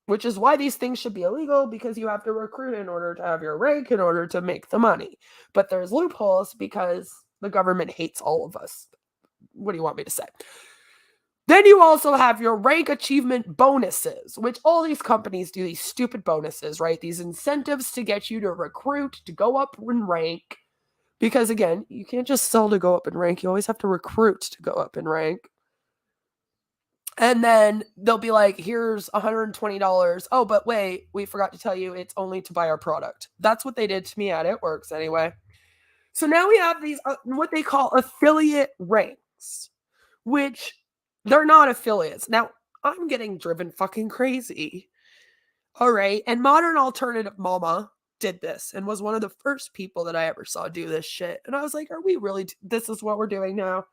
which is why these things should be illegal, because you have to recruit in order to have your rank, in order to make the money. But there's loopholes because the government hates all of us. What do you want me to say? Then you also have your rank achievement bonuses, which all these companies do, these stupid bonuses, right? These incentives to get you to recruit, to go up in rank. Because again, you can't just sell to go up in rank. You always have to recruit to go up in rank. And then they'll be like, here's $120. Oh, but wait, we forgot to tell you it's only to buy our product. That's what they did to me at It Works anyway. So now we have these, what they call affiliate ranks, which they're not affiliates. Now, I'm getting driven fucking crazy. All right. And Modern Alternative Mama did this and was one of the first people that I ever saw do this shit. And I was like, are we really, this is what we're doing now?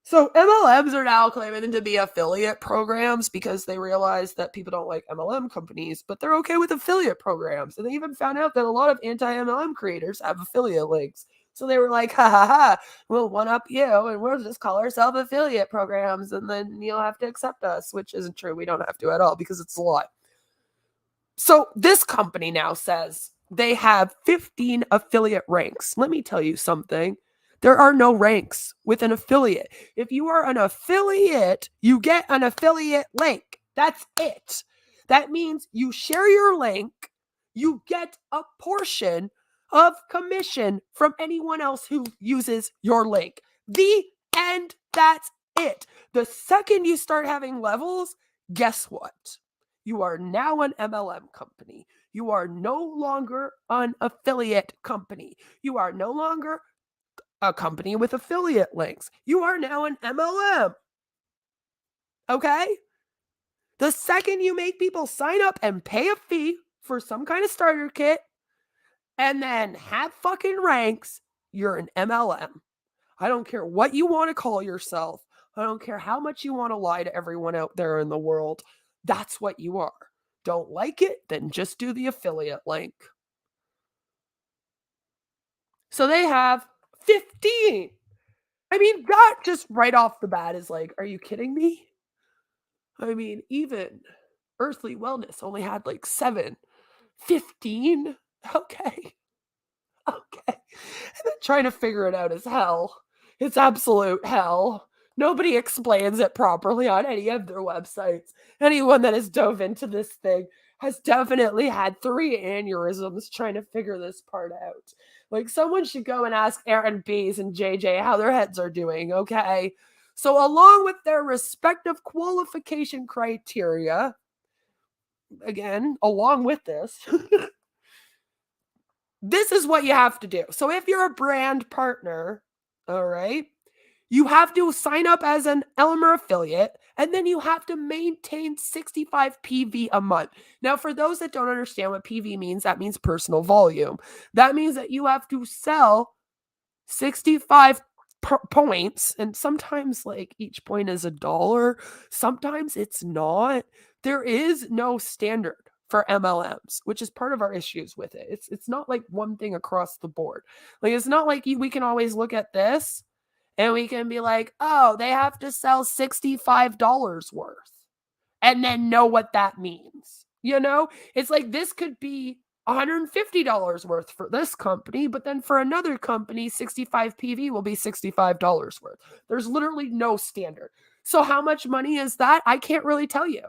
So MLMs are now claiming to be affiliate programs because they realize that people don't like MLM companies, but they're okay with affiliate programs. And they even found out that a lot of anti-MLM creators have affiliate links. So they were like, ha ha ha, we'll one-up you and we'll just call ourselves affiliate programs and then you'll have to accept us, which isn't true. We don't have to at all because it's a lie. So this company now says they have 15 affiliate ranks. Let me tell you something. There are no ranks with an affiliate. If you are an affiliate, you get an affiliate link. That's it. That means you share your link, you get a portion of commission from anyone else who uses your link. The end. That's it. The second you start having levels, guess what? You are now an MLM company. You are no longer an affiliate company. You are no longer a company with affiliate links. You are now an MLM. Okay? The second you make people sign up and pay a fee for some kind of starter kit and then have fucking ranks, you're an MLM. I don't care what you want to call yourself. I don't care how much you want to lie to everyone out there in the world. That's what you are. Don't like it? Then just do the affiliate link. So they have 15. I mean, that just right off the bat is like, are you kidding me? I mean, even Earthly Wellness only had like 7. 15? Okay. Okay. And then trying to figure it out is hell. It's absolute hell. Nobody explains it properly on any of their websites. Anyone that has dove into this thing has definitely had 3 aneurysms trying to figure this part out. Like, someone should go and ask Aaron B's and JJ how their heads are doing, okay? So along with their respective qualification criteria, again, along with this, this is what you have to do. So if you're a brand partner, all right, you have to sign up as an Elomir affiliate, and then you have to maintain 65 PV a month. Now, for those that don't understand what PV means, that means personal volume. That means that you have to sell 65 points, and sometimes like each point is $1. Sometimes it's not. There is no standard for MLMs, which is part of our issues with it. It's not like one thing across the board. Like, it's not like we can always look at this and we can be like, oh, they have to sell $65 worth and then know what that means. You know, it's like this could be $150 worth for this company, but then for another company, 65 PV will be $65 worth. There's literally no standard. So how much money is that? I can't really tell you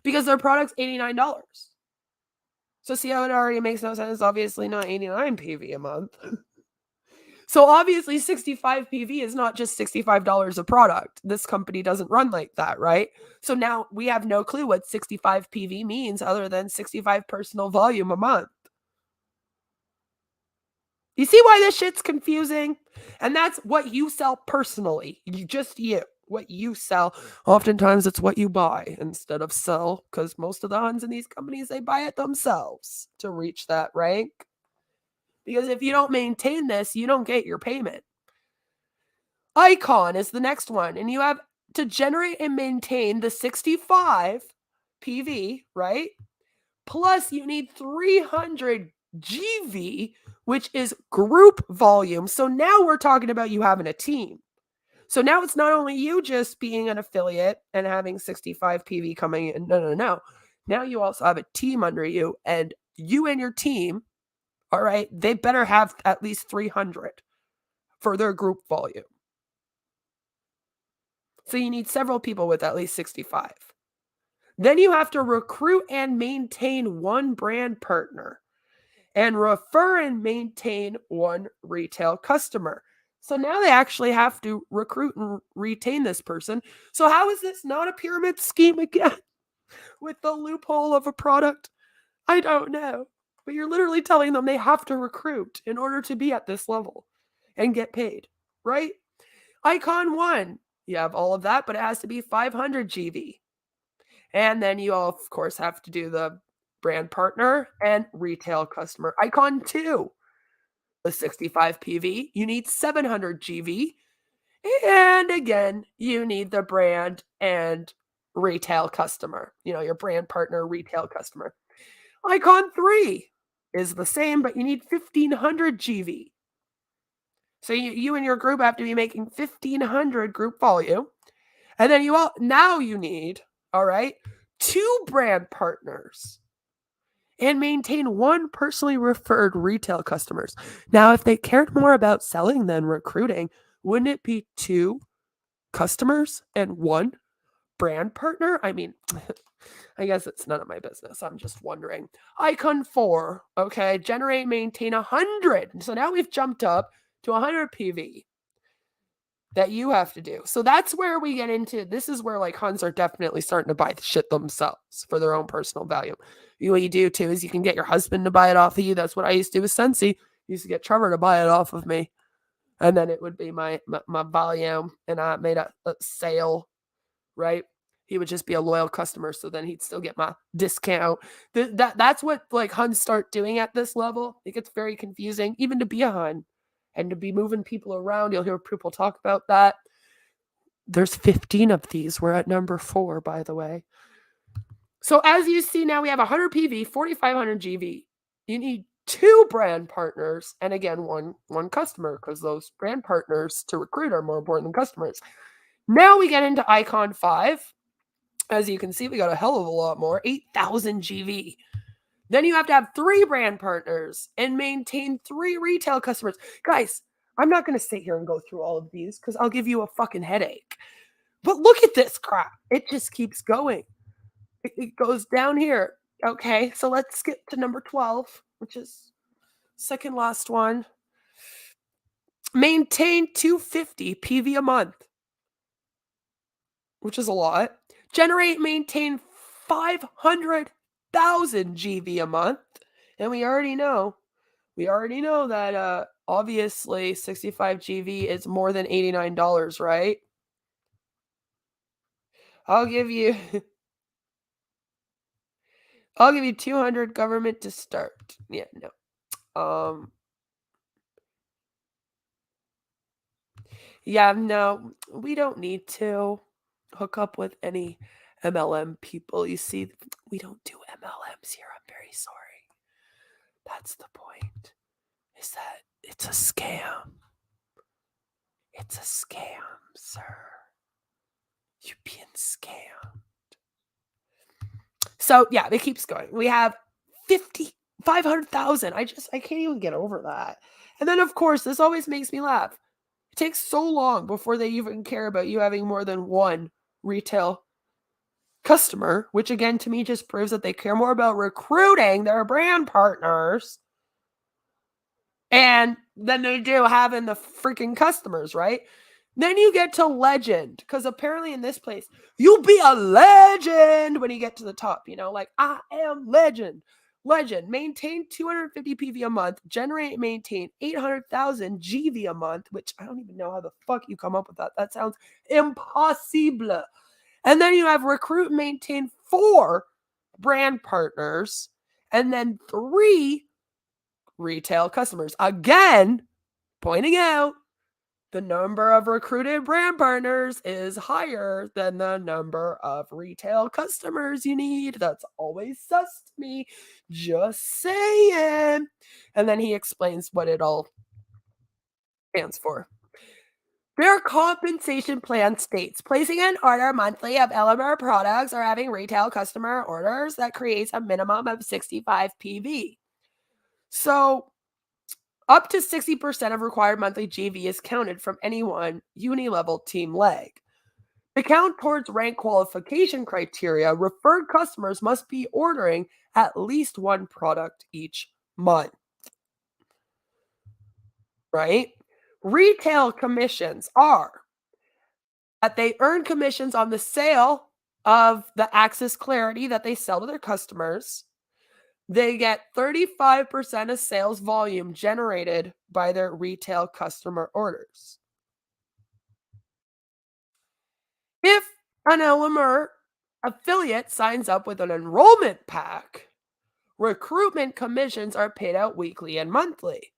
because their product's $89. So see how it already makes no sense? Obviously not 89 PV a month. So obviously 65 PV is not just $65 a product. This company doesn't run like that, right? So now we have no clue what 65 PV means other than 65 personal volume a month. You see why this shit's confusing? And that's what you sell personally. You. What you sell. Oftentimes it's what you buy instead of sell, because most of the huns in these companies, they buy it themselves to reach that rank. Because if you don't maintain this, you don't get your payment. Icon is the next one. And you have to generate and maintain the 65 PV, right? Plus you need 300 GV, which is group volume. So now we're talking about you having a team. So now it's not only you just being an affiliate and having 65 PV coming in. No. Now you also have a team under you, and you and your team, all right, they better have at least 300 for their group volume. So you need several people with at least 65. Then you have to recruit and maintain one brand partner and refer and maintain one retail customer. So now they actually have to recruit and retain this person. So how is this not a pyramid scheme again with the loophole of a product? I don't know. But you're literally telling them they have to recruit in order to be at this level and get paid, right? Icon 1, you have all of that, but it has to be 500 GV. And then you, of course, have to do the brand partner and retail customer. Icon 2, the 65 PV, you need 700 GV. And again, you need the brand and retail customer, your brand partner, retail customer. Icon 3 is the same, but you need 1500 GV. So you and your group have to be making 1500 group volume. And then now you need, all right, 2 brand partners and maintain 1 personally referred retail customers. Now, if they cared more about selling than recruiting, wouldn't it be 2 customers and 1 brand partner? I mean, I guess it's none of my business. I'm just wondering. Icon 4, okay, generate, maintain 100. So now we've jumped up to 100 PV that you have to do. So that's where we get into, this is where like Huns are definitely starting to buy the shit themselves for their own personal value. What you do too is you can get your husband to buy it off of you. That's what I used to do with Sensi. I used to get Trevor to buy it off of me. And then it would be my volume, and I made a sale, right? He would just be a loyal customer, so then he'd still get my discount. That's what like Huns start doing at this level. It gets very confusing, even to be a Hun and to be moving people around. You'll hear people talk about that. There's 15 of these. We're at number 4, by the way. So as you see now, we have 100 PV, 4,500 GV. You need 2 brand partners, and again, one customer, because those brand partners to recruit are more important than customers. Now we get into Icon 5. As you can see, we got a hell of a lot more, 8,000 GV. Then you have to have 3 brand partners and maintain 3 retail customers. Guys, I'm not going to sit here and go through all of these because I'll give you a fucking headache. But look at this crap. It just keeps going. It goes down here. Okay, so let's skip to number 12, which is second last one. Maintain 250 PV a month, which is a lot. Generate, maintain 500,000 GV a month. And we already know that obviously 65 GV is more than $89, right? I'll give you 200 government to start. Yeah, no. Yeah, no, we don't need to hook up with any MLM people. You see, we don't do MLMs here. I'm very sorry. That's the point. Is that it's a scam. It's a scam, sir. You're being scammed. So yeah, it keeps going. We have 500,000. I can't even get over that. And then of course, this always makes me laugh. It takes so long before they even care about you having more than 1 retail customer, which again to me just proves that they care more about recruiting their brand partners and than they do having the freaking customers, right? Then you get to legend, because apparently in this place, you'll be a legend when you get to the top, like I am legend. Legend, maintain 250 PV a month, generate and maintain 800,000 GV a month, which I don't even know how the fuck you come up with that. That sounds impossible. And then you have recruit and maintain 4 brand partners, and then 3 retail customers. Again, pointing out the number of recruited brand partners is higher than the number of retail customers you need. That's always sus to me. Just saying. And then he explains what it all stands for. Their compensation plan states placing an order monthly of Elomir products or having retail customer orders that creates a minimum of 65 PV. So up to 60% of required monthly GV is counted from any one uni-level team leg. To count towards rank qualification criteria, referred customers must be ordering at least one product each month. Right? Retail commissions are that they earn commissions on the sale of the Access Clarity that they sell to their customers. They get 35% of sales volume generated by their retail customer orders. If an Elomir affiliate signs up with an enrollment pack, recruitment commissions are paid out weekly and monthly.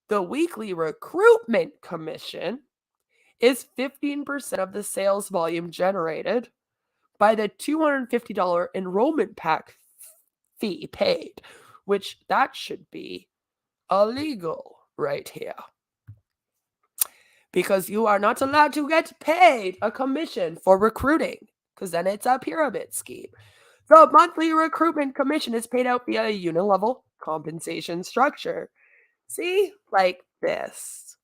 The weekly recruitment commission is 15% of the sales volume generated by the $250 enrollment pack fee paid, which that should be illegal right here. Because you are not allowed to get paid a commission for recruiting, because then it's a pyramid scheme. The monthly recruitment commission is paid out via a unilevel compensation structure. See? Like this.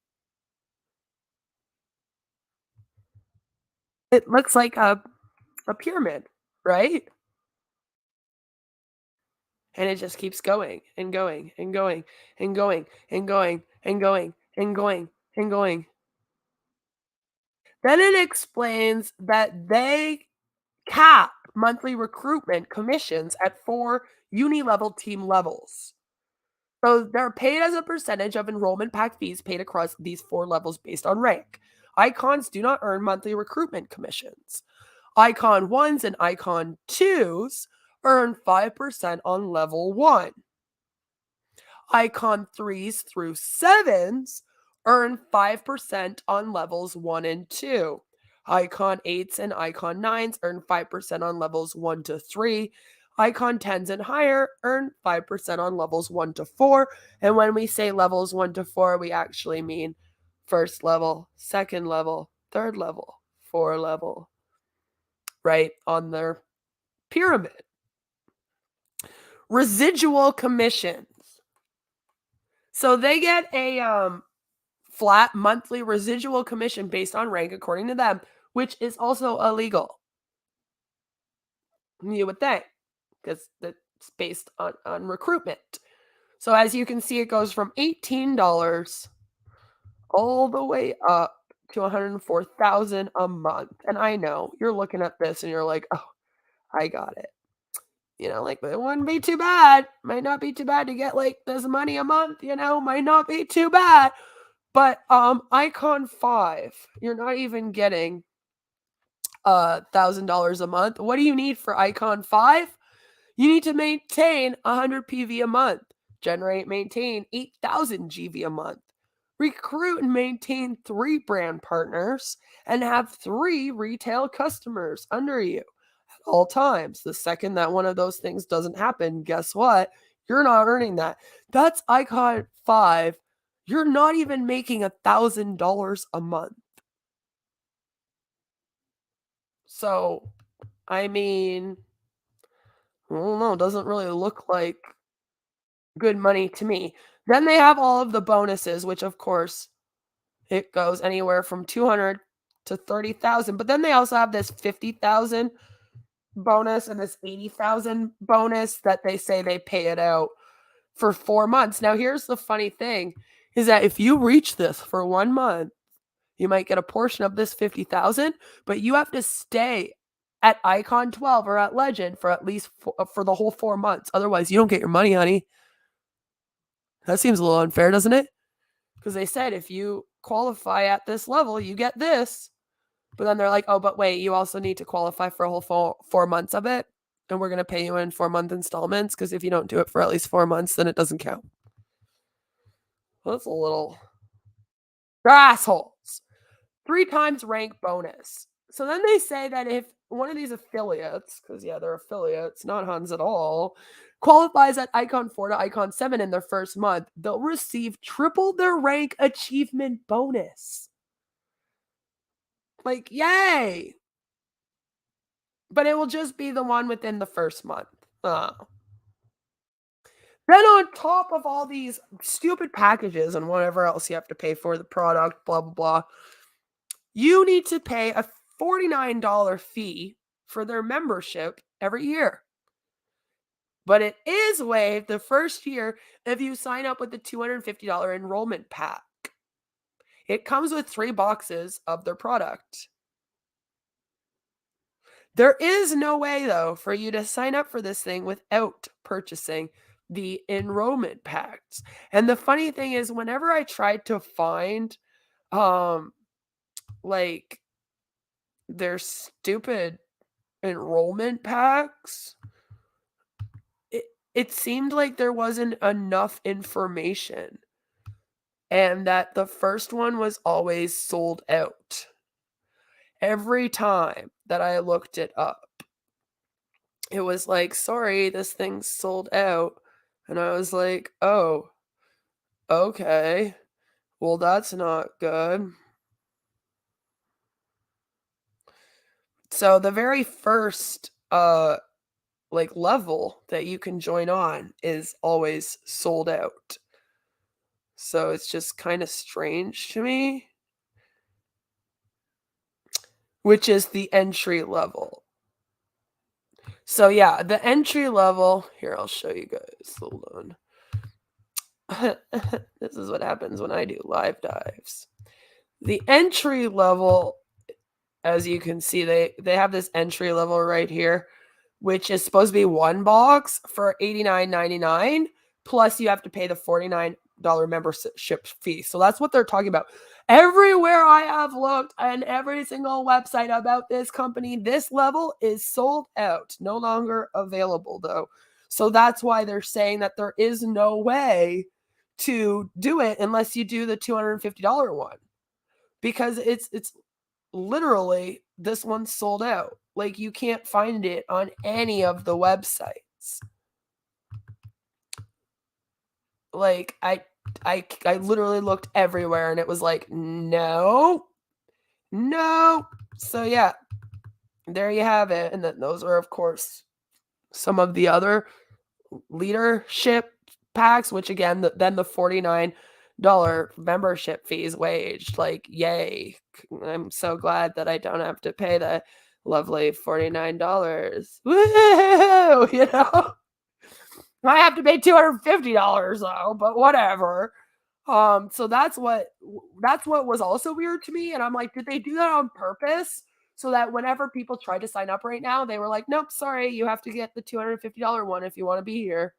It looks like a pyramid, right? And it just keeps going and going and going and going and going and going and going and going. Then it explains that they cap monthly recruitment commissions at 4 uni-level team levels. So they're paid as a percentage of enrollment pack fees paid across these 4 levels based on rank. Icons do not earn monthly recruitment commissions. Icon 1s and Icon 2s earn 5% on level 1. Icon 3s through 7s earn 5% on levels 1 and 2. Icon 8s and Icon 9s earn 5% on levels 1 to 3. Icon 10s and higher earn 5% on levels 1 to 4. And when we say levels 1 to 4, we actually mean first level, second level, third level, 4 level, right, on their pyramid. Residual commissions. So they get a flat monthly residual commission based on rank, according to them, which is also illegal. You would think, because it's based on recruitment. So as you can see, it goes from $18 all the way up to $104,000 a month. And I know you're looking at this and you're like, oh, I got it. You know, like, it wouldn't be too bad. Might not be too bad to get like this money a month, might not be too bad. But Icon 5, you're not even getting $1,000 a month. What do you need for Icon 5? You need to maintain 100 PV a month, generate, maintain 8,000 GV a month, recruit and maintain 3 brand partners, and have 3 retail customers under you at all times. The second that one of those things doesn't happen, guess what? You're not earning that. That's Icon 5. You're not even making $1,000 a month. So, I mean, I don't know. It doesn't really look like good money to me. Then they have all of the bonuses, which of course it goes anywhere from 200 to 30,000. But then they also have this 50,000 bonus and this 80,000 bonus that they say they pay it out for 4 months. Now, here's the funny thing is that if you reach this for 1 month, you might get a portion of this 50,000, but you have to stay at Icon 12 or at Legend for at least for the whole 4 months. Otherwise, you don't get your money, honey. That seems a little unfair, doesn't it? Because they said if you qualify at this level, you get this. But then they're like, oh, but wait, you also need to qualify for a whole 4 months of it. And we're going to pay you in 4-month installments because if you don't do it for at least 4 months, then it doesn't count. That's a little assholes. 3 times rank bonus. So then they say that if one of these affiliates, because yeah, they're affiliates, not Huns at all, qualifies at Icon 4 to Icon 7 in their first month, they'll receive triple their rank achievement bonus. Like, yay! But it will just be the one within the first month. Then on top of all these stupid packages and whatever else you have to pay for the product, blah, blah, blah, you need to pay a $49 fee for their membership every year. But it is waived the first year if you sign up with the $250 enrollment pack. It comes with 3 boxes of their product. There is no way, though, for you to sign up for this thing without purchasing the enrollment packs. And the funny thing is, whenever I tried to find, like, their stupid enrollment packs, it seemed like there wasn't enough information and that the first one was always sold out. Every time that I looked it up, it was like, sorry, this thing's sold out. And I was like, oh, okay. Well, that's not good. So the very first level that you can join on is always sold out. So it's just kind of strange to me. Which is the entry level. So yeah, the entry level, here I'll show you guys. Hold on. This is what happens when I do live dives. The entry level, as you can see, they have this entry level right here, which is supposed to be one box for $89.99, plus you have to pay the $49 membership fee. So that's what they're talking about. Everywhere I have looked and every single website about this company, this level is sold out, no longer available though. So that's why they're saying that there is no way to do it unless you do the $250 one, because it's literally, this one's sold out. Like, you can't find it on any of the websites. Like, I literally looked everywhere and it was like, no. So yeah, there you have it. And then those are, of course, some of the other leadership packs, which again, then the $49 membership fees waged. Like, yay. I'm so glad that I don't have to pay the lovely $49. Woo! You know? I have to pay $250 though, but whatever. So that's what was also weird to me. And I'm like, did they do that on purpose? So that whenever people try to sign up right now, they were like, nope, sorry, you have to get the $250 one if you want to be here.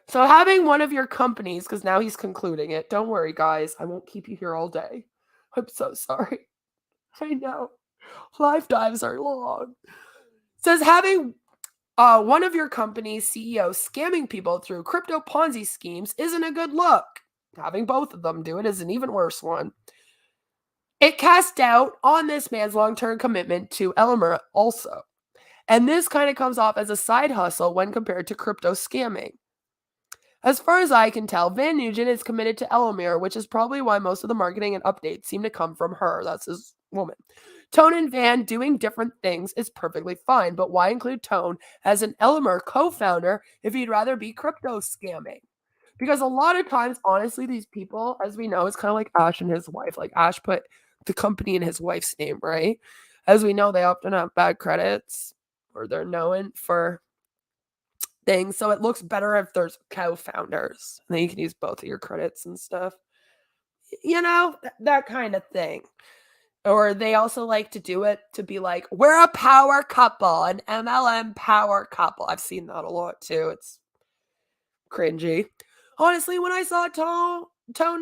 So having one of your companies, because now he's concluding it. Don't worry, guys. I won't keep you here all day. I'm so sorry. I know. Live dives are long. Says having one of your company's CEOs scamming people through crypto Ponzi schemes isn't a good look. Having both of them do it is an even worse one. It casts doubt on this man's long-term commitment to Elomir also. And this kind of comes off as a side hustle when compared to crypto scamming. As far as I can tell, Van Nugent is committed to Elomir, which is probably why most of the marketing and updates seem to come from her. That's his woman. Tone and Van doing different things is perfectly fine, but why include Tone as an Elomir co-founder if he'd rather be crypto scamming? Because a lot of times, honestly, these people, as we know, it's kind of like Ash and his wife. Like, Ash put the company in his wife's name, right? As we know, they often have bad credits, or they're known for things. So it looks better if there's co-founders. And then you can use both of your credits and stuff. You know, that kind of thing. Or they also like to do it to be like, we're a power couple, an MLM power couple. I've seen that a lot too. It's cringy. Honestly, when I saw Tone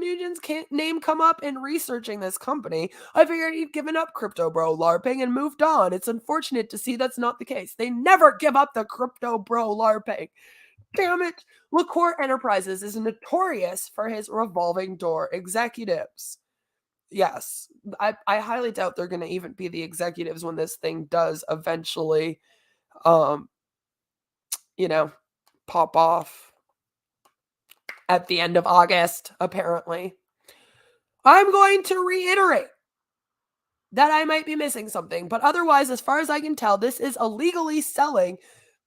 Nugent's name come up in researching this company, I figured he'd given up crypto bro LARPing and moved on. It's unfortunate to see that's not the case. They never give up the crypto bro LARPing. Damn it. LaCour Enterprises is notorious for his revolving door executives. Yes, I highly doubt they're going to even be the executives when this thing does eventually, um, you know, pop off at the end of August, apparently. I'm going to reiterate that I might be missing something, but otherwise, as far as I can tell, this is illegally selling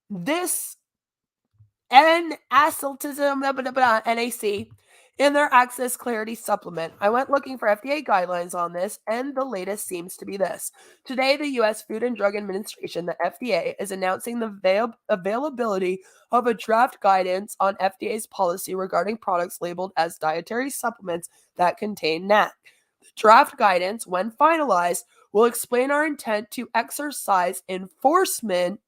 this N-acetism, NAC, in their Access Clarity Supplement. I went looking for FDA guidelines on this, and the latest seems to be this. Today, the U.S. Food and Drug Administration, the FDA, is announcing the availability of a draft guidance on FDA's policy regarding products labeled as dietary supplements that contain NAC. The draft guidance, when finalized, will explain our intent to exercise enforcement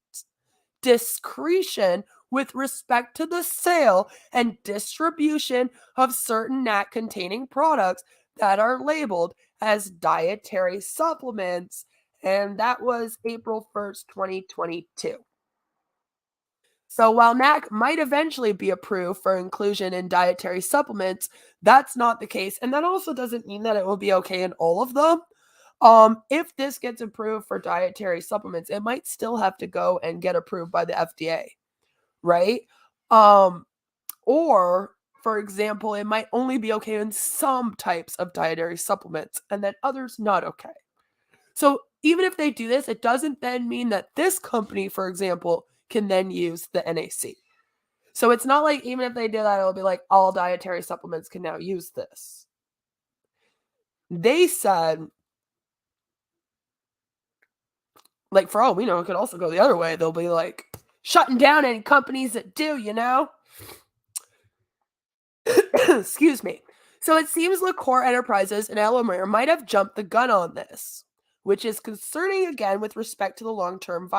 discretion with respect to the sale and distribution of certain NAC containing products that are labeled as dietary supplements. And that was April 1st, 2022. So while NAC might eventually be approved for inclusion in dietary supplements, that's not the case. And that also doesn't mean that it will be okay in all of them. If this gets approved for dietary supplements, it might still have to go and get approved by the FDA, right? Or, for example, it might only be okay in some types of dietary supplements and then others not okay. So even if they do this, it doesn't then mean that this company, for example, can then use the NAC. So it's not like even if they do that, it'll be like all dietary supplements can now use this. They said, like, for all we know, it could also go the other way. They'll be like shutting down any companies that do, Excuse me. So it seems LaCour Enterprises and Elomir might have jumped the gun on this, which is concerning again with respect to the long-term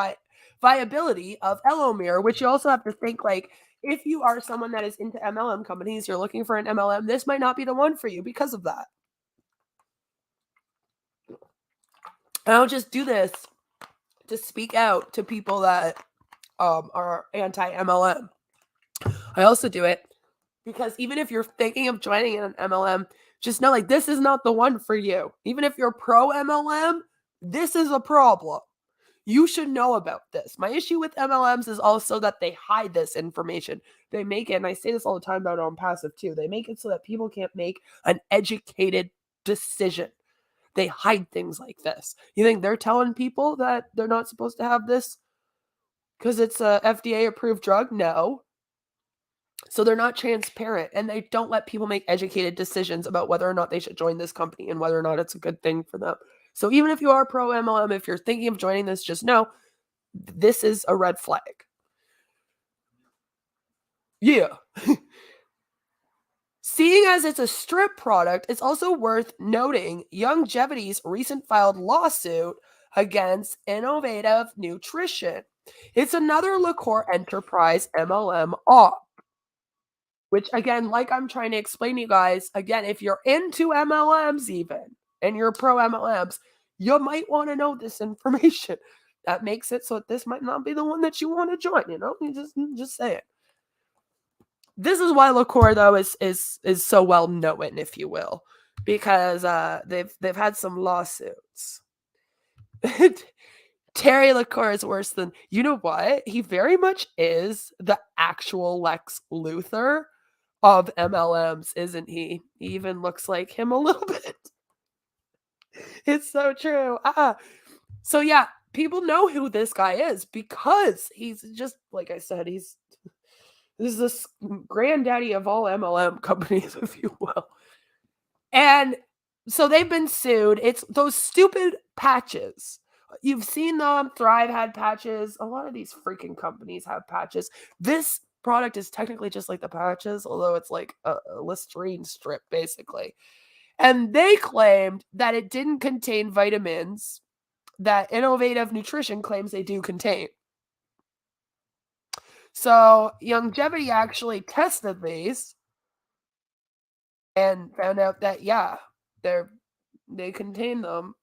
viability of Elomir, which you also have to think, like, if you are someone that is into MLM companies, you're looking for an MLM, this might not be the one for you because of that. I don't just do this to speak out to people that are anti-MLM. I also do it because even if you're thinking of joining an MLM, just know, like, this is not the one for you. Even if you're pro MLM, this is a problem. You should know about this. My issue with MLMs is also that they hide this information. They make it, and I say this all the time about OnPassive too, they make it so that people can't make an educated decision. They hide things like this. You think they're telling people that they're not supposed to have this because it's a FDA approved drug? No. So they're not transparent, and they don't let people make educated decisions about whether or not they should join this company and whether or not it's a good thing for them. So even if you are pro MLM, if you're thinking of joining this, just know this is a red flag. Yeah. Seeing as it's a strip product, it's also worth noting Youngevity's recent filed lawsuit against Innovative Nutrition. It's another LaCour Enterprise MLM op. Which, again, like I'm trying to explain to you guys, again, if you're into MLMs even, and you're pro MLMs, you might want to know this information. That makes it so that this might not be the one that you want to join, You just say it. This is why LaCour, though, is so well known, if you will, because they've had some lawsuits. Terry LaCour is worse than, you know what? He very much is the actual Lex Luthor of MLMs, isn't he? He even looks like him a little bit. It's so true. So yeah, people know who this guy is because he's just, like I said, this is this granddaddy of all MLM companies, if you will. And so they've been sued. It's those stupid patches. You've seen them. Thrive had patches. A lot of these freaking companies have patches. This product is technically just like the patches, although it's like a Listerine strip, basically. And they claimed that it didn't contain vitamins that Innovative Nutrition claims they do contain. So Youngevity actually tested these and found out that, yeah, they contain them.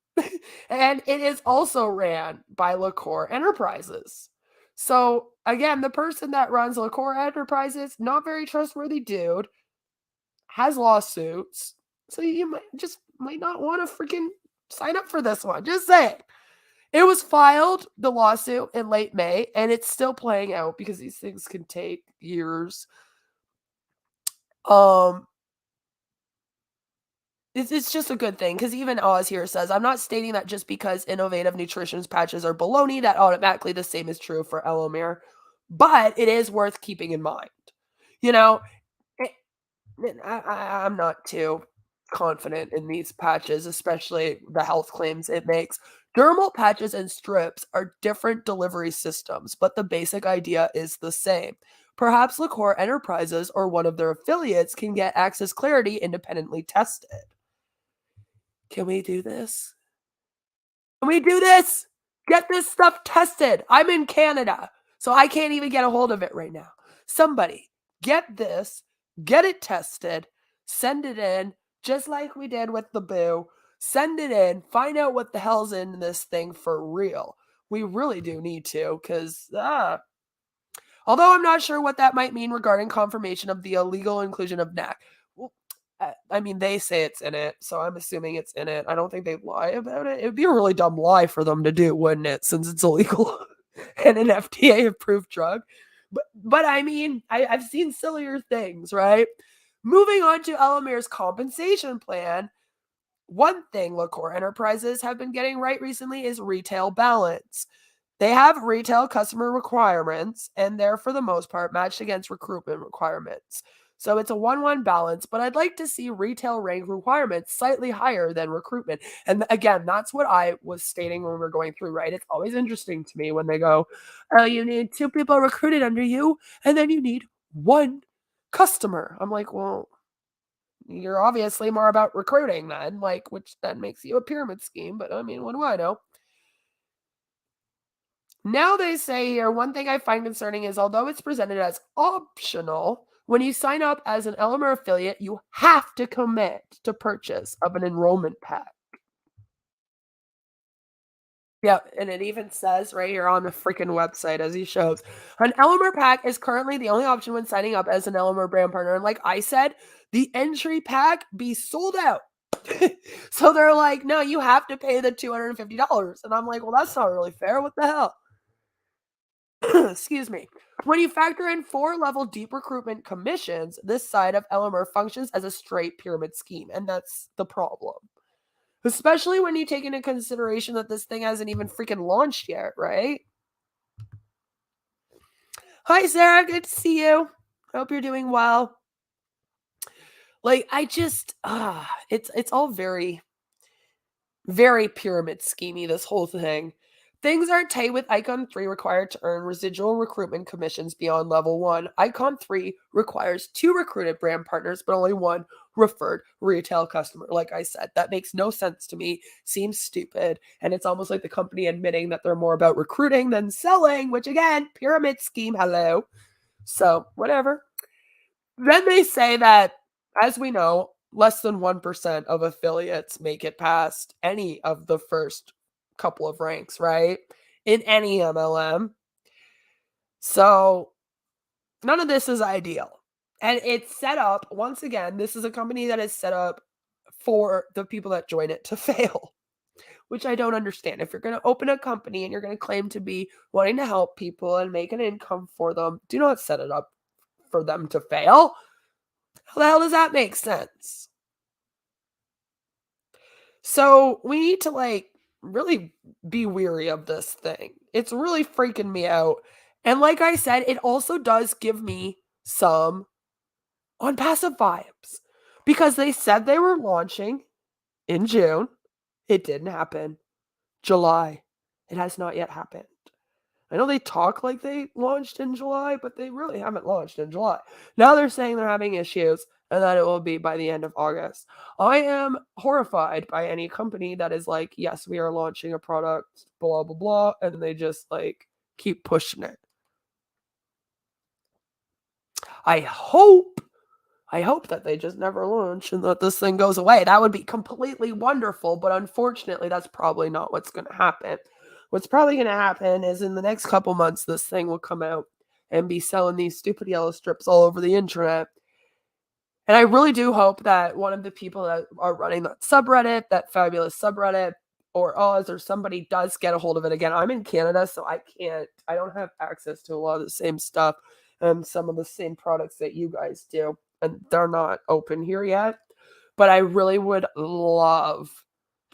And it is also ran by LaCour Enterprises. So again, the person that runs Liqueur Enterprises, not very trustworthy dude, has lawsuits. So you might not want to freaking sign up for this one. Just saying. It was filed, the lawsuit, in late May, and it's still playing out because these things can take years. Um, it's just a good thing because even Oz here says, I'm not stating that just because innovative nutrition patches are baloney, that automatically the same is true for Elomir, but it is worth keeping in mind. You know, I'm not too confident in these patches, especially the health claims it makes. Dermal patches and strips are different delivery systems, but the basic idea is the same. Perhaps Liqueur Enterprises or one of their affiliates can get Access Clarity independently tested. Can we do this? Can we do this? Get this stuff tested. I'm in Canada, so I can't even get a hold of it right now. Somebody get this, get it tested, send it in, just like we did with the boo. Send it in, find out what the hell's in this thing for real. We really do need to, because although I'm not sure what that might mean regarding confirmation of the illegal inclusion of NAC. Well, I mean, they say it's in it, so I'm assuming it's in it. I don't think they'd lie about it. It would be a really dumb lie for them to do, wouldn't it, since it's illegal and an FDA-approved drug. But I mean, I've seen sillier things, right? Moving on to Elomir's compensation plan, one thing Liqueur Enterprises have been getting right recently is retail balance. They have retail customer requirements, and they're, for the most part, matched against recruitment requirements. So it's a 1-1 balance, but I'd like to see retail rank requirements slightly higher than recruitment. And again, that's what I was stating when we were going through, right? It's always interesting to me when they go, oh, you need 2 people recruited under you, and then you need 1 customer. I'm like, well, you're obviously more about recruiting then, like, which then makes you a pyramid scheme. But I mean, what do I know? Now they say here, one thing I find concerning is although it's presented as optional, when you sign up as an Elomir affiliate, you have to commit to purchase of an enrollment pack. Yeah, and it even says right here on the freaking website as he shows, an Elomir pack is currently the only option when signing up as an Elomir brand partner. And like I said, the entry pack be sold out. So they're like, no, you have to pay the $250. And I'm like, well, that's not really fair. What the hell? Excuse me. When you factor in 4-level deep recruitment commissions, this side of Elomir functions as a straight pyramid scheme, and that's the problem. Especially when you take into consideration that this thing hasn't even freaking launched yet, right? Hi, Sarah. Good to see you. Hope you're doing well. Like, I just, it's all very, very pyramid schemey, this whole thing. Things are tight with Icon 3 required to earn residual recruitment commissions beyond level 1. Icon 3 requires 2 recruited brand partners, but only 1 referred retail customer. Like I said, that makes no sense to me, seems stupid, and it's almost like the company admitting that they're more about recruiting than selling, which again, pyramid scheme, hello. So, whatever. Then they say that, as we know, less than 1% of affiliates make it past any of the first couple of ranks, right? In any MLM. So none of this is ideal. And it's set up, once again, this is a company that is set up for the people that join it to fail, which I don't understand. If you're going to open a company and you're going to claim to be wanting to help people and make an income for them, do not set it up for them to fail. How the hell does that make sense? So we need to like really be weary of this thing. It's really freaking me out. And like I said, it also does give me some OnPassive vibes because they said they were launching in June. It didn't happen. July. It has not yet happened. I know they talk like they launched in July, but they really haven't launched in July. Now they're saying they're having issues and that it will be by the end of August. I am horrified by any company that is like, yes, we are launching a product, blah, blah, blah, and they just like keep pushing it. I hope that they just never launch and that this thing goes away. That would be completely wonderful, but unfortunately, that's probably not what's going to happen. what's probably going to happen is in the next couple months, this thing will come out and be selling these stupid yellow strips all over the internet. And I really do hope that one of the people that are running that subreddit, that fabulous subreddit, or Oz or somebody does get a hold of it again. I'm in Canada, so I don't have access to a lot of the same stuff and some of the same products that you guys do. And they're not open here yet. But I really would love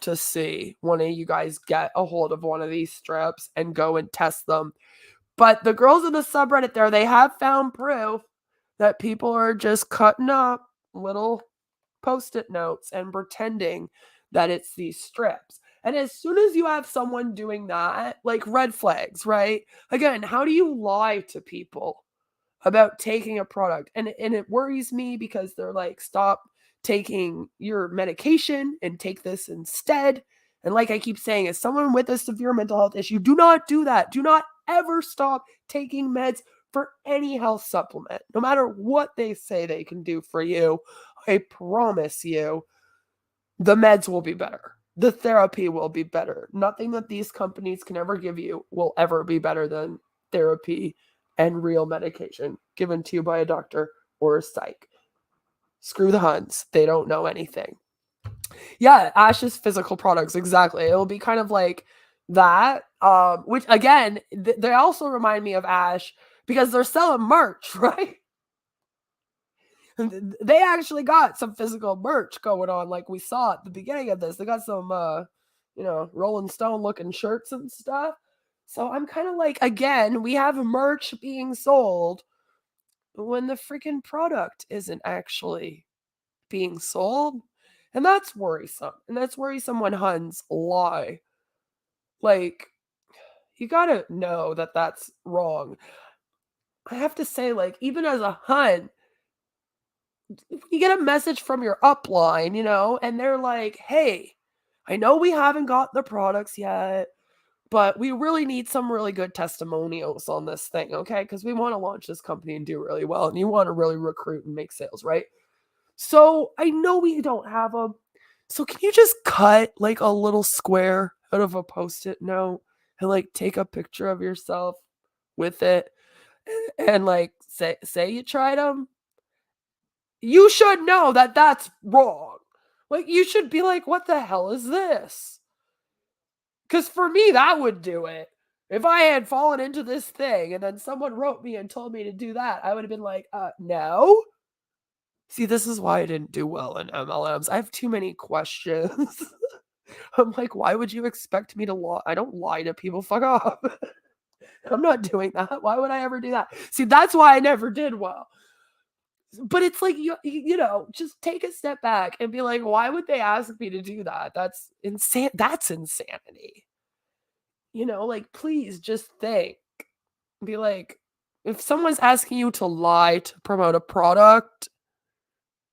to see one of you guys get a hold of one of these strips and go and test them. But the girls in the subreddit there, they have found proof that people are just cutting up little post-it notes and pretending that it's these strips. And as soon as you have someone doing that, like red flags, right? Again, how do you lie to people about taking a product? And it worries me because they're like, stop taking your medication and take this instead. And like I keep saying, as someone with a severe mental health issue, do not do that. Do not ever stop taking meds for any health supplement, no matter what they say they can do for you. I promise you, the meds will be better. The therapy will be better. Nothing that these companies can ever give you will ever be better than therapy and real medication given to you by a doctor or a psych. Screw the Huns. They don't know anything. Yeah, Ash's physical products, exactly. It'll be kind of like that, which again, they also remind me of Ash because they're selling merch, right? They actually got some physical merch going on, like we saw at the beginning of this. They got some, Rolling Stone looking shirts and stuff. So I'm kind of like, again, we have merch being sold when the freaking product isn't actually being sold. And that's worrisome. And that's worrisome when Huns lie. Like, you gotta know that that's wrong. I have to say, like, even as a Hun, you get a message from your upline, and they're like, hey, I know we haven't got the products yet, but we really need some really good testimonials on this thing, okay? Because we want to launch this company and do really well, and you want to really recruit and make sales, right? So I know we don't have them. So can you just cut like a little square out of a Post-it note and like take a picture of yourself with it and like say you tried them? You should know that that's wrong. Like, you should be like, what the hell is this? Because for me, that would do it. If I had fallen into this thing and then someone wrote me and told me to do that, I would have been like, no. See, this is why I didn't do well in MLMs. I have too many questions. I'm like, why would you expect me to lie? I don't lie to people. Fuck off. I'm not doing that. Why would I ever do that? See, that's why I never did well. But it's like, just take a step back and be like, why would they ask me to do that? That's insane. That's insanity. Like, please just think. Be like, if someone's asking you to lie to promote a product,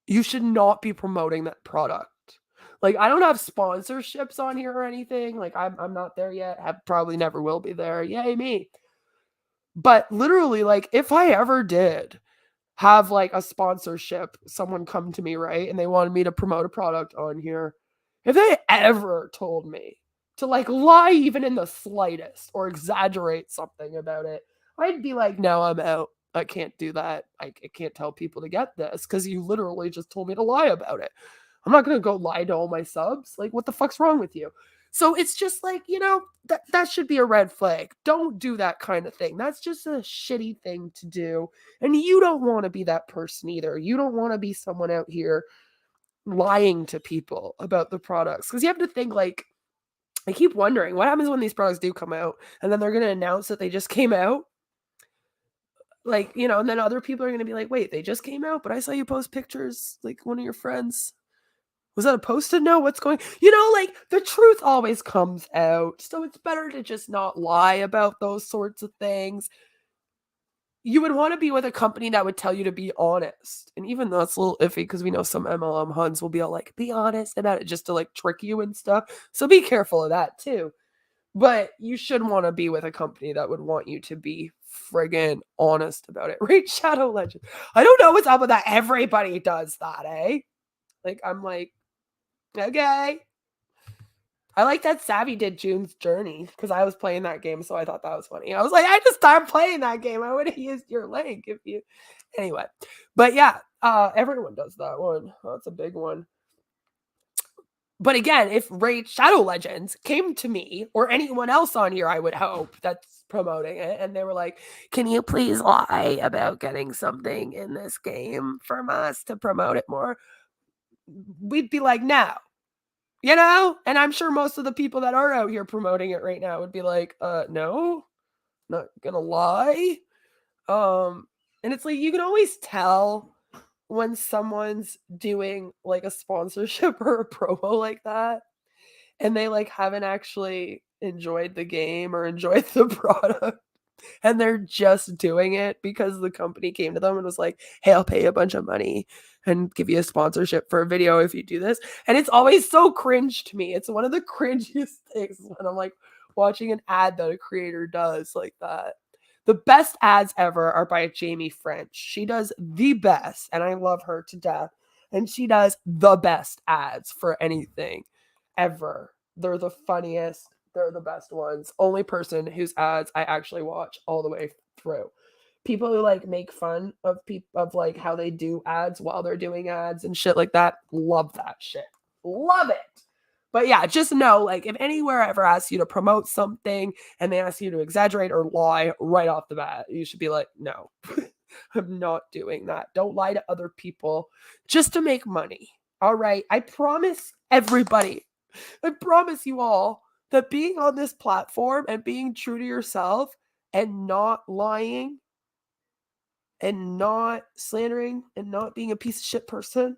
you should not be promoting that product. Like, I don't have sponsorships on here or anything. Like, I'm not there yet. I probably never will be there. Yay, me. But literally, like, if I ever did have like a sponsorship, someone come to me, right? And they wanted me to promote a product on here. If they ever told me to like lie even in the slightest or exaggerate something about it, I'd be like, no, I'm out. I can't do that. I can't tell people to get this because you literally just told me to lie about it. I'm not going to go lie to all my subs. Like, what the fuck's wrong with you? So it's just like, that should be a red flag. Don't do that kind of thing. That's just a shitty thing to do. And you don't want to be that person either. You don't want to be someone out here lying to people about the products. Because you have to think, like, I keep wondering, what happens when these products do come out and then they're going to announce that they just came out? Like, and then other people are going to be like, wait, they just came out, but I saw you post pictures, like one of your friends. Was that a Post-it note? What's going, like the truth always comes out. So it's better to just not lie about those sorts of things. You would want to be with a company that would tell you to be honest. And even though it's a little iffy because we know some MLM Huns will be all like, be honest about it just to like trick you and stuff. So be careful of that too. But you should want to be with a company that would want you to be friggin' honest about it. Right? Shadow Legend. I don't know what's up with that. Everybody does that, eh? Like, I'm like, okay. I like that Savvy did June's Journey because I was playing that game, so I thought that was funny. I was like, I just started playing that game. I would have used your link if you. Anyway, but yeah, everyone does that one. That's a big one. But again, if Raid Shadow Legends came to me or anyone else on here, I would hope that's promoting it, and they were like, "Can you please lie about getting something in this game from us to promote it more?" We'd be like, "No." You know? And I'm sure most of the people that are out here promoting it right now would be like, no, not gonna lie. And it's like you can always tell when someone's doing like a sponsorship or a promo like that, and they like haven't actually enjoyed the game or enjoyed the product. And they're just doing it because the company came to them and was like, "Hey, I'll pay you a bunch of money and give you a sponsorship for a video if you do this." And it's always so cringe to me. It's one of the cringiest things when I'm like watching an ad that a creator does like that. The best ads ever are by Jamie French. She does the best, and I love her to death. And she does the best ads for anything ever. They're the funniest. They're the best ones. Only person whose ads I actually watch all the way through. People who like make fun of people of like how they do ads while they're doing ads and shit like that. Love that shit. Love it. But yeah, just know like if anywhere ever asks you to promote something and they ask you to exaggerate or lie right off the bat, you should be like, "No, I'm not doing that." Don't lie to other people just to make money. All right. I promise everybody, I promise you all that being on this platform and being true to yourself and not lying and not slandering and not being a piece of shit person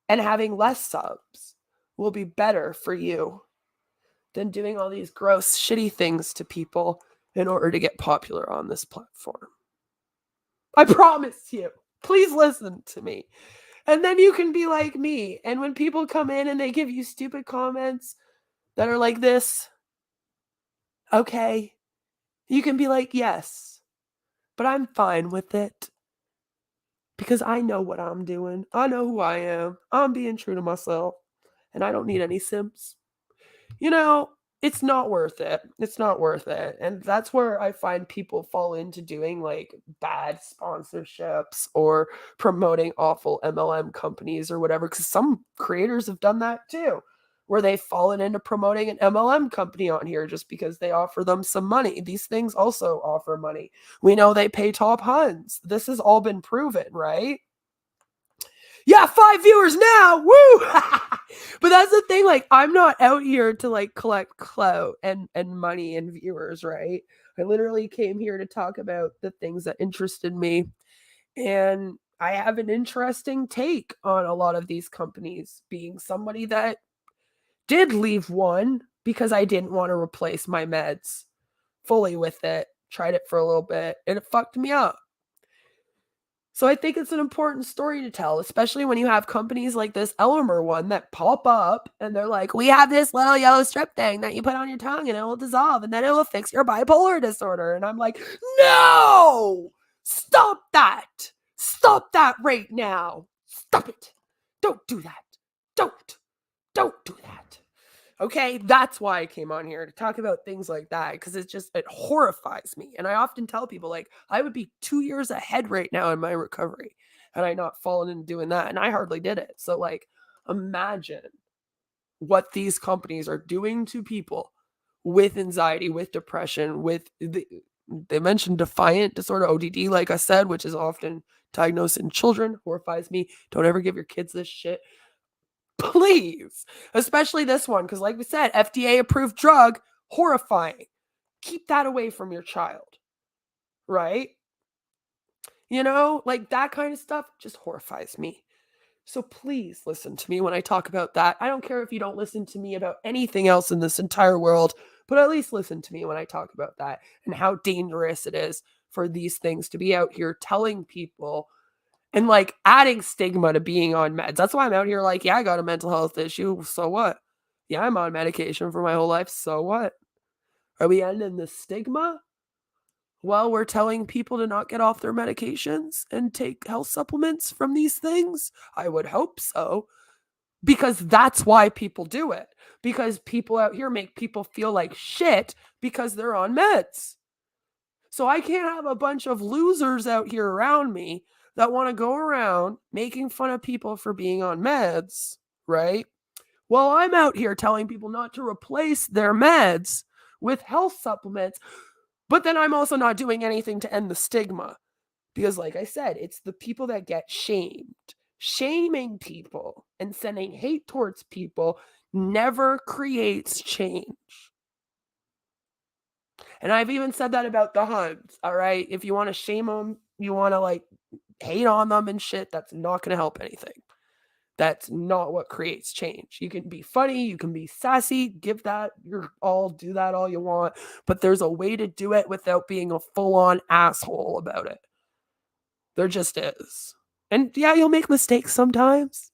and having less subs will be better for you than doing all these gross, shitty things to people in order to get popular on this platform. I promise you. Please listen to me. And then you can be like me. And when people come in and they give you stupid comments that are like this, okay, you can be like, "Yes, but I'm fine with it because I know what I'm doing. I know who I am. I'm being true to myself, and I don't need any simps." You know, it's not worth it. It's not worth it. And that's where I find people fall into doing like bad sponsorships or promoting awful MLM companies or whatever. Because some creators have done that too, where they've fallen into promoting an MLM company on here just because they offer them some money. These things also offer money. We know they pay top Huns. This has all been proven, right? Yeah, 5 viewers now. Woo! But that's the thing. Like, I'm not out here to like collect clout and money and viewers, right? I literally came here to talk about the things that interested me. And I have an interesting take on a lot of these companies, being somebody that did leave one because I didn't want to replace my meds fully with it. Tried it for a little bit and it fucked me up. So I think it's an important story to tell, especially when you have companies like this Elomir one that pop up and they're like, "We have this little yellow strip thing that you put on your tongue and it will dissolve and then it will fix your bipolar disorder." And I'm like, "No! Stop that! Stop that right now! Stop it! Don't do that! Don't do that!" Okay, that's why I came on here to talk about things like that because it horrifies me. And I often tell people, like, I would be 2 years ahead right now in my recovery had I not fallen into doing that. And I hardly did it. So, like, imagine what these companies are doing to people with anxiety, with depression, they mentioned defiant disorder, ODD, like I said, which is often diagnosed in children, horrifies me. Don't ever give your kids this shit. Please, especially this one, because like we said, FDA approved drug, horrifying. Keep that away from your child, right? You know, like that kind of stuff just horrifies me. So please listen to me when I talk about that. I don't care if you don't listen to me about anything else in this entire world, but at least listen to me when I talk about that and how dangerous it is for these things to be out here telling people and like adding stigma to being on meds. That's why I'm out here like, yeah, I got a mental health issue. So what? Yeah, I'm on medication for my whole life. So what? Are we ending the stigma? Well, we're telling people to not get off their medications and take health supplements from these things. I would hope so. because that's why people do it. Because people out here make people feel like shit because they're on meds. So I can't have a bunch of losers out here around me that want to go around making fun of people for being on meds, right? Well, I'm out here telling people not to replace their meds with health supplements, but then I'm also not doing anything to end the stigma. Because, like I said, it's the people that get shamed. Shaming people and sending hate towards people never creates change. And I've even said that about the Huns, all right? If you want to shame them, you want to like hate on them and shit, that's not going to help anything. That's not what creates change. You can be funny, you can be sassy, do that all you want, but there's a way to do it without being a full-on asshole about it. There just is. And yeah, you'll make mistakes sometimes.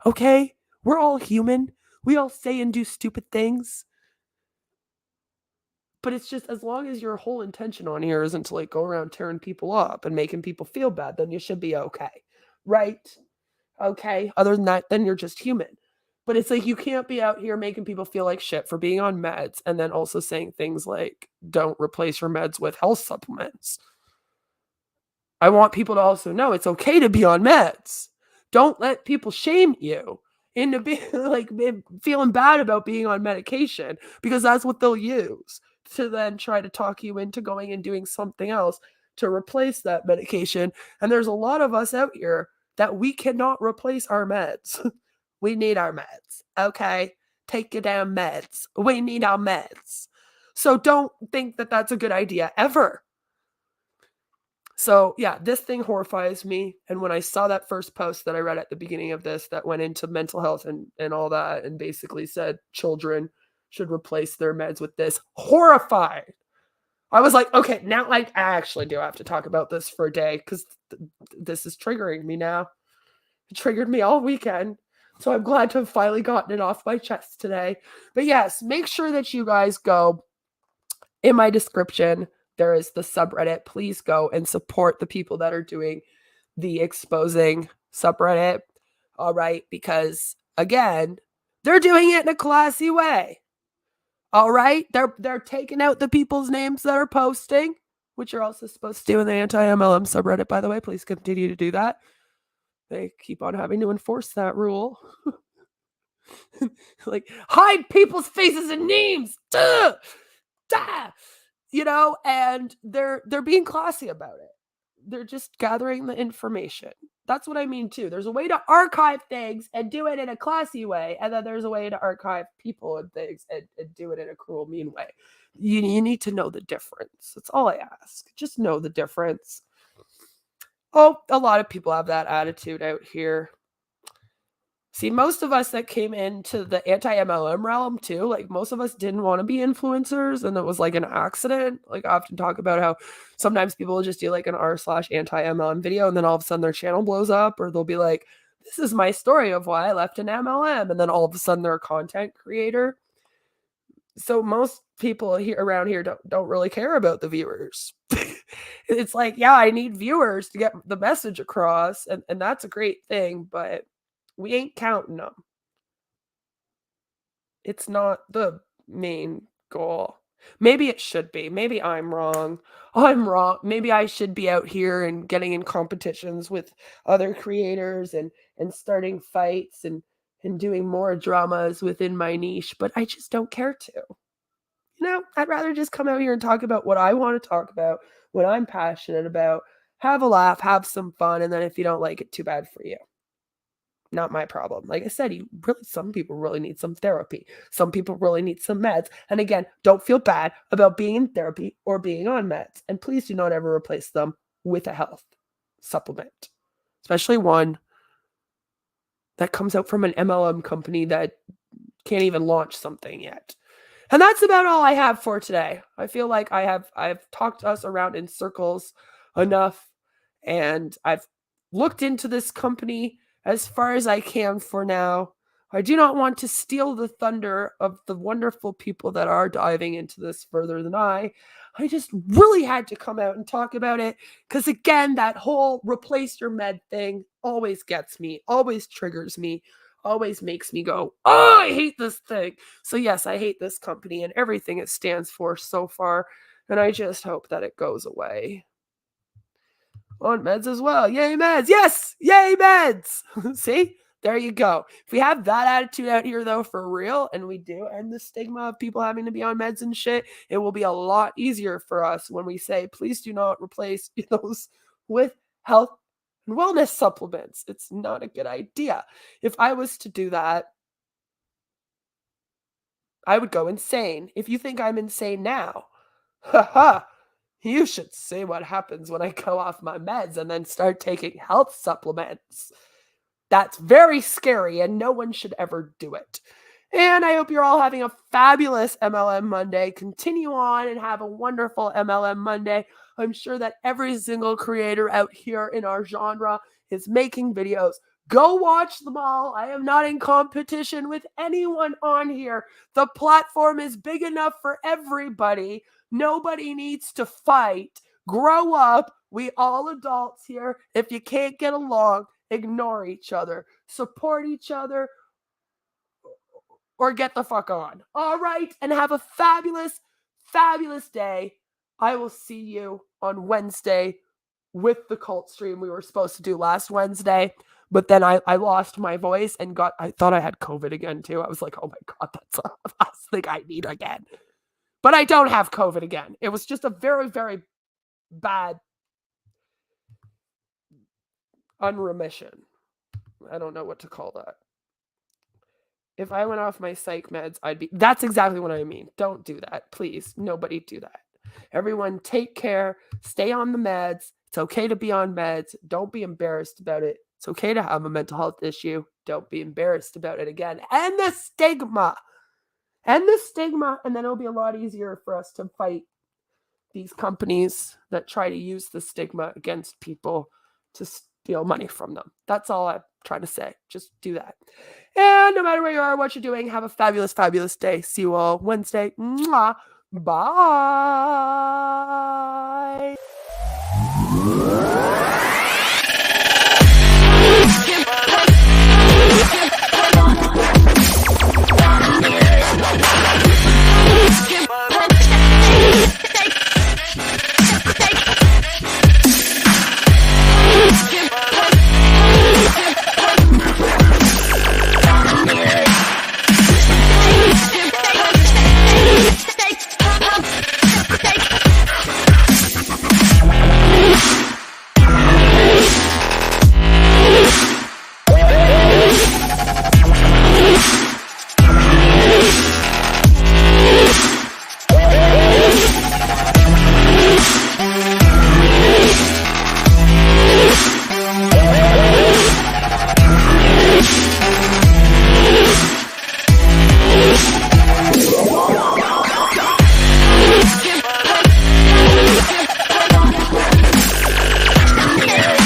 Okay? We're all human. We all say and do stupid things. But it's just as long as your whole intention on here isn't to like go around tearing people up and making people feel bad, then you should be okay. Right? Okay? Other than that, then you're just human. But it's like you can't be out here making people feel like shit for being on meds and then also saying things like, don't replace your meds with health supplements. I want people to also know it's okay to be on meds. Don't let people shame you into feeling bad about being on medication, because that's what they'll use to then try to talk you into going and doing something else to replace that medication. And there's a lot of us out here that we cannot replace our meds. We need our meds. Okay? Take your damn meds. We need our meds. So don't think that that's a good idea ever. So yeah, this thing horrifies me. And when I saw that first post that I read at the beginning of this that went into mental health and all that and basically said children should replace their meds with this, horrified. I was like, okay, now I actually do have to talk about this for a day because this is triggering me now. It triggered me all weekend. So I'm glad to have finally gotten it off my chest today. But yes, make sure that you guys go in my description. There is the subreddit. Please go and support the people that are doing the exposing subreddit. All right. Because again, they're doing it in a classy way. All right. They're taking out the people's names that are posting, which you're also supposed to do in the anti-MLM subreddit, by the way. Please continue to do that. They keep on having to enforce that rule. Like, hide people's faces and names. Duh! Duh! You know, and they're being classy about it. They're just gathering the information. That's what I mean too. There's a way to archive things and do it in a classy way, and then there's a way to archive people and things and do it in a cruel, mean way. You need to know the difference. That's all I ask. Just know the difference. Oh, a lot of people have that attitude out here. See, most of us that came into the anti-MLM realm too, like most of us didn't want to be influencers and it was like an accident. Like I often talk about how sometimes people will just do like an r/anti-MLM video and then all of a sudden their channel blows up, or they'll be like, this is my story of why I left an MLM. And then all of a sudden they're a content creator. So most people here around here don't really care about the viewers. It's like, yeah, I need viewers to get the message across. And that's a great thing, but we ain't counting them. It's not the main goal. Maybe it should be. Maybe I'm wrong. I'm wrong. Maybe I should be out here and getting in competitions with other creators and starting fights and doing more dramas within my niche, but I just don't care to. You know, I'd rather just come out here and talk about what I want to talk about, what I'm passionate about, have a laugh, have some fun, and then if you don't like it, too bad for you. Not my problem. Like I said, some people really need some therapy. Some people really need some meds. And again, don't feel bad about being in therapy or being on meds. And please do not ever replace them with a health supplement, especially one that comes out from an MLM company that can't even launch something yet. And that's about all I have for today. I feel like I've talked us around in circles enough, and I've looked into this company as far as I can for now. I do not want to steal the thunder of the wonderful people that are diving into this further than I. I just really had to come out and talk about it because, again, that whole replace your med thing always gets me, always triggers me. always makes me go, oh, I hate this thing. So yes, I hate this company and everything it stands for so far. And I just hope that it goes away. On meds as well. Yay, meds. Yes. Yay, meds. See? There you go. If we have that attitude out here, though, for real, and we do end the stigma of people having to be on meds and shit, it will be a lot easier for us when we say, please do not replace those with health and wellness supplements. It's not a good idea. If I was to do that, I would go insane. If you think I'm insane now, haha, you should see what happens when I go off my meds and then start taking health supplements. That's very scary, and no one should ever do it. And I hope you're all having a fabulous MLM Monday. Continue on and have a wonderful MLM Monday. I'm sure that every single creator out here in our genre is making videos. Go watch them all. I am not in competition with anyone on here. The platform is big enough for everybody. Nobody needs to fight. Grow up. We all adults here. If you can't get along, ignore each other, support each other, or get the fuck on. All right, and have a fabulous, fabulous day. I will see you on Wednesday with the cult stream we were supposed to do last Wednesday, but then I lost my voice and I thought I had COVID again too. I was like, oh my God, that's the last thing I need again. But I don't have COVID again. It was just a very, very bad unremission. I don't know what to call that. If I went off my psych meds, that's exactly what I mean. Don't do that. Please, nobody do that. Everyone take care. Stay on the meds. It's okay to be on meds. Don't be embarrassed about it. It's okay to have a mental health issue. Don't be embarrassed about it again. And the stigma. And then it'll be a lot easier for us to fight these companies that try to use the stigma against people to steal money from them. That's all I'm trying to say. Just do that. And no matter where you are, what you're doing, have a fabulous, fabulous day. See you all Wednesday. Mwah. Bye.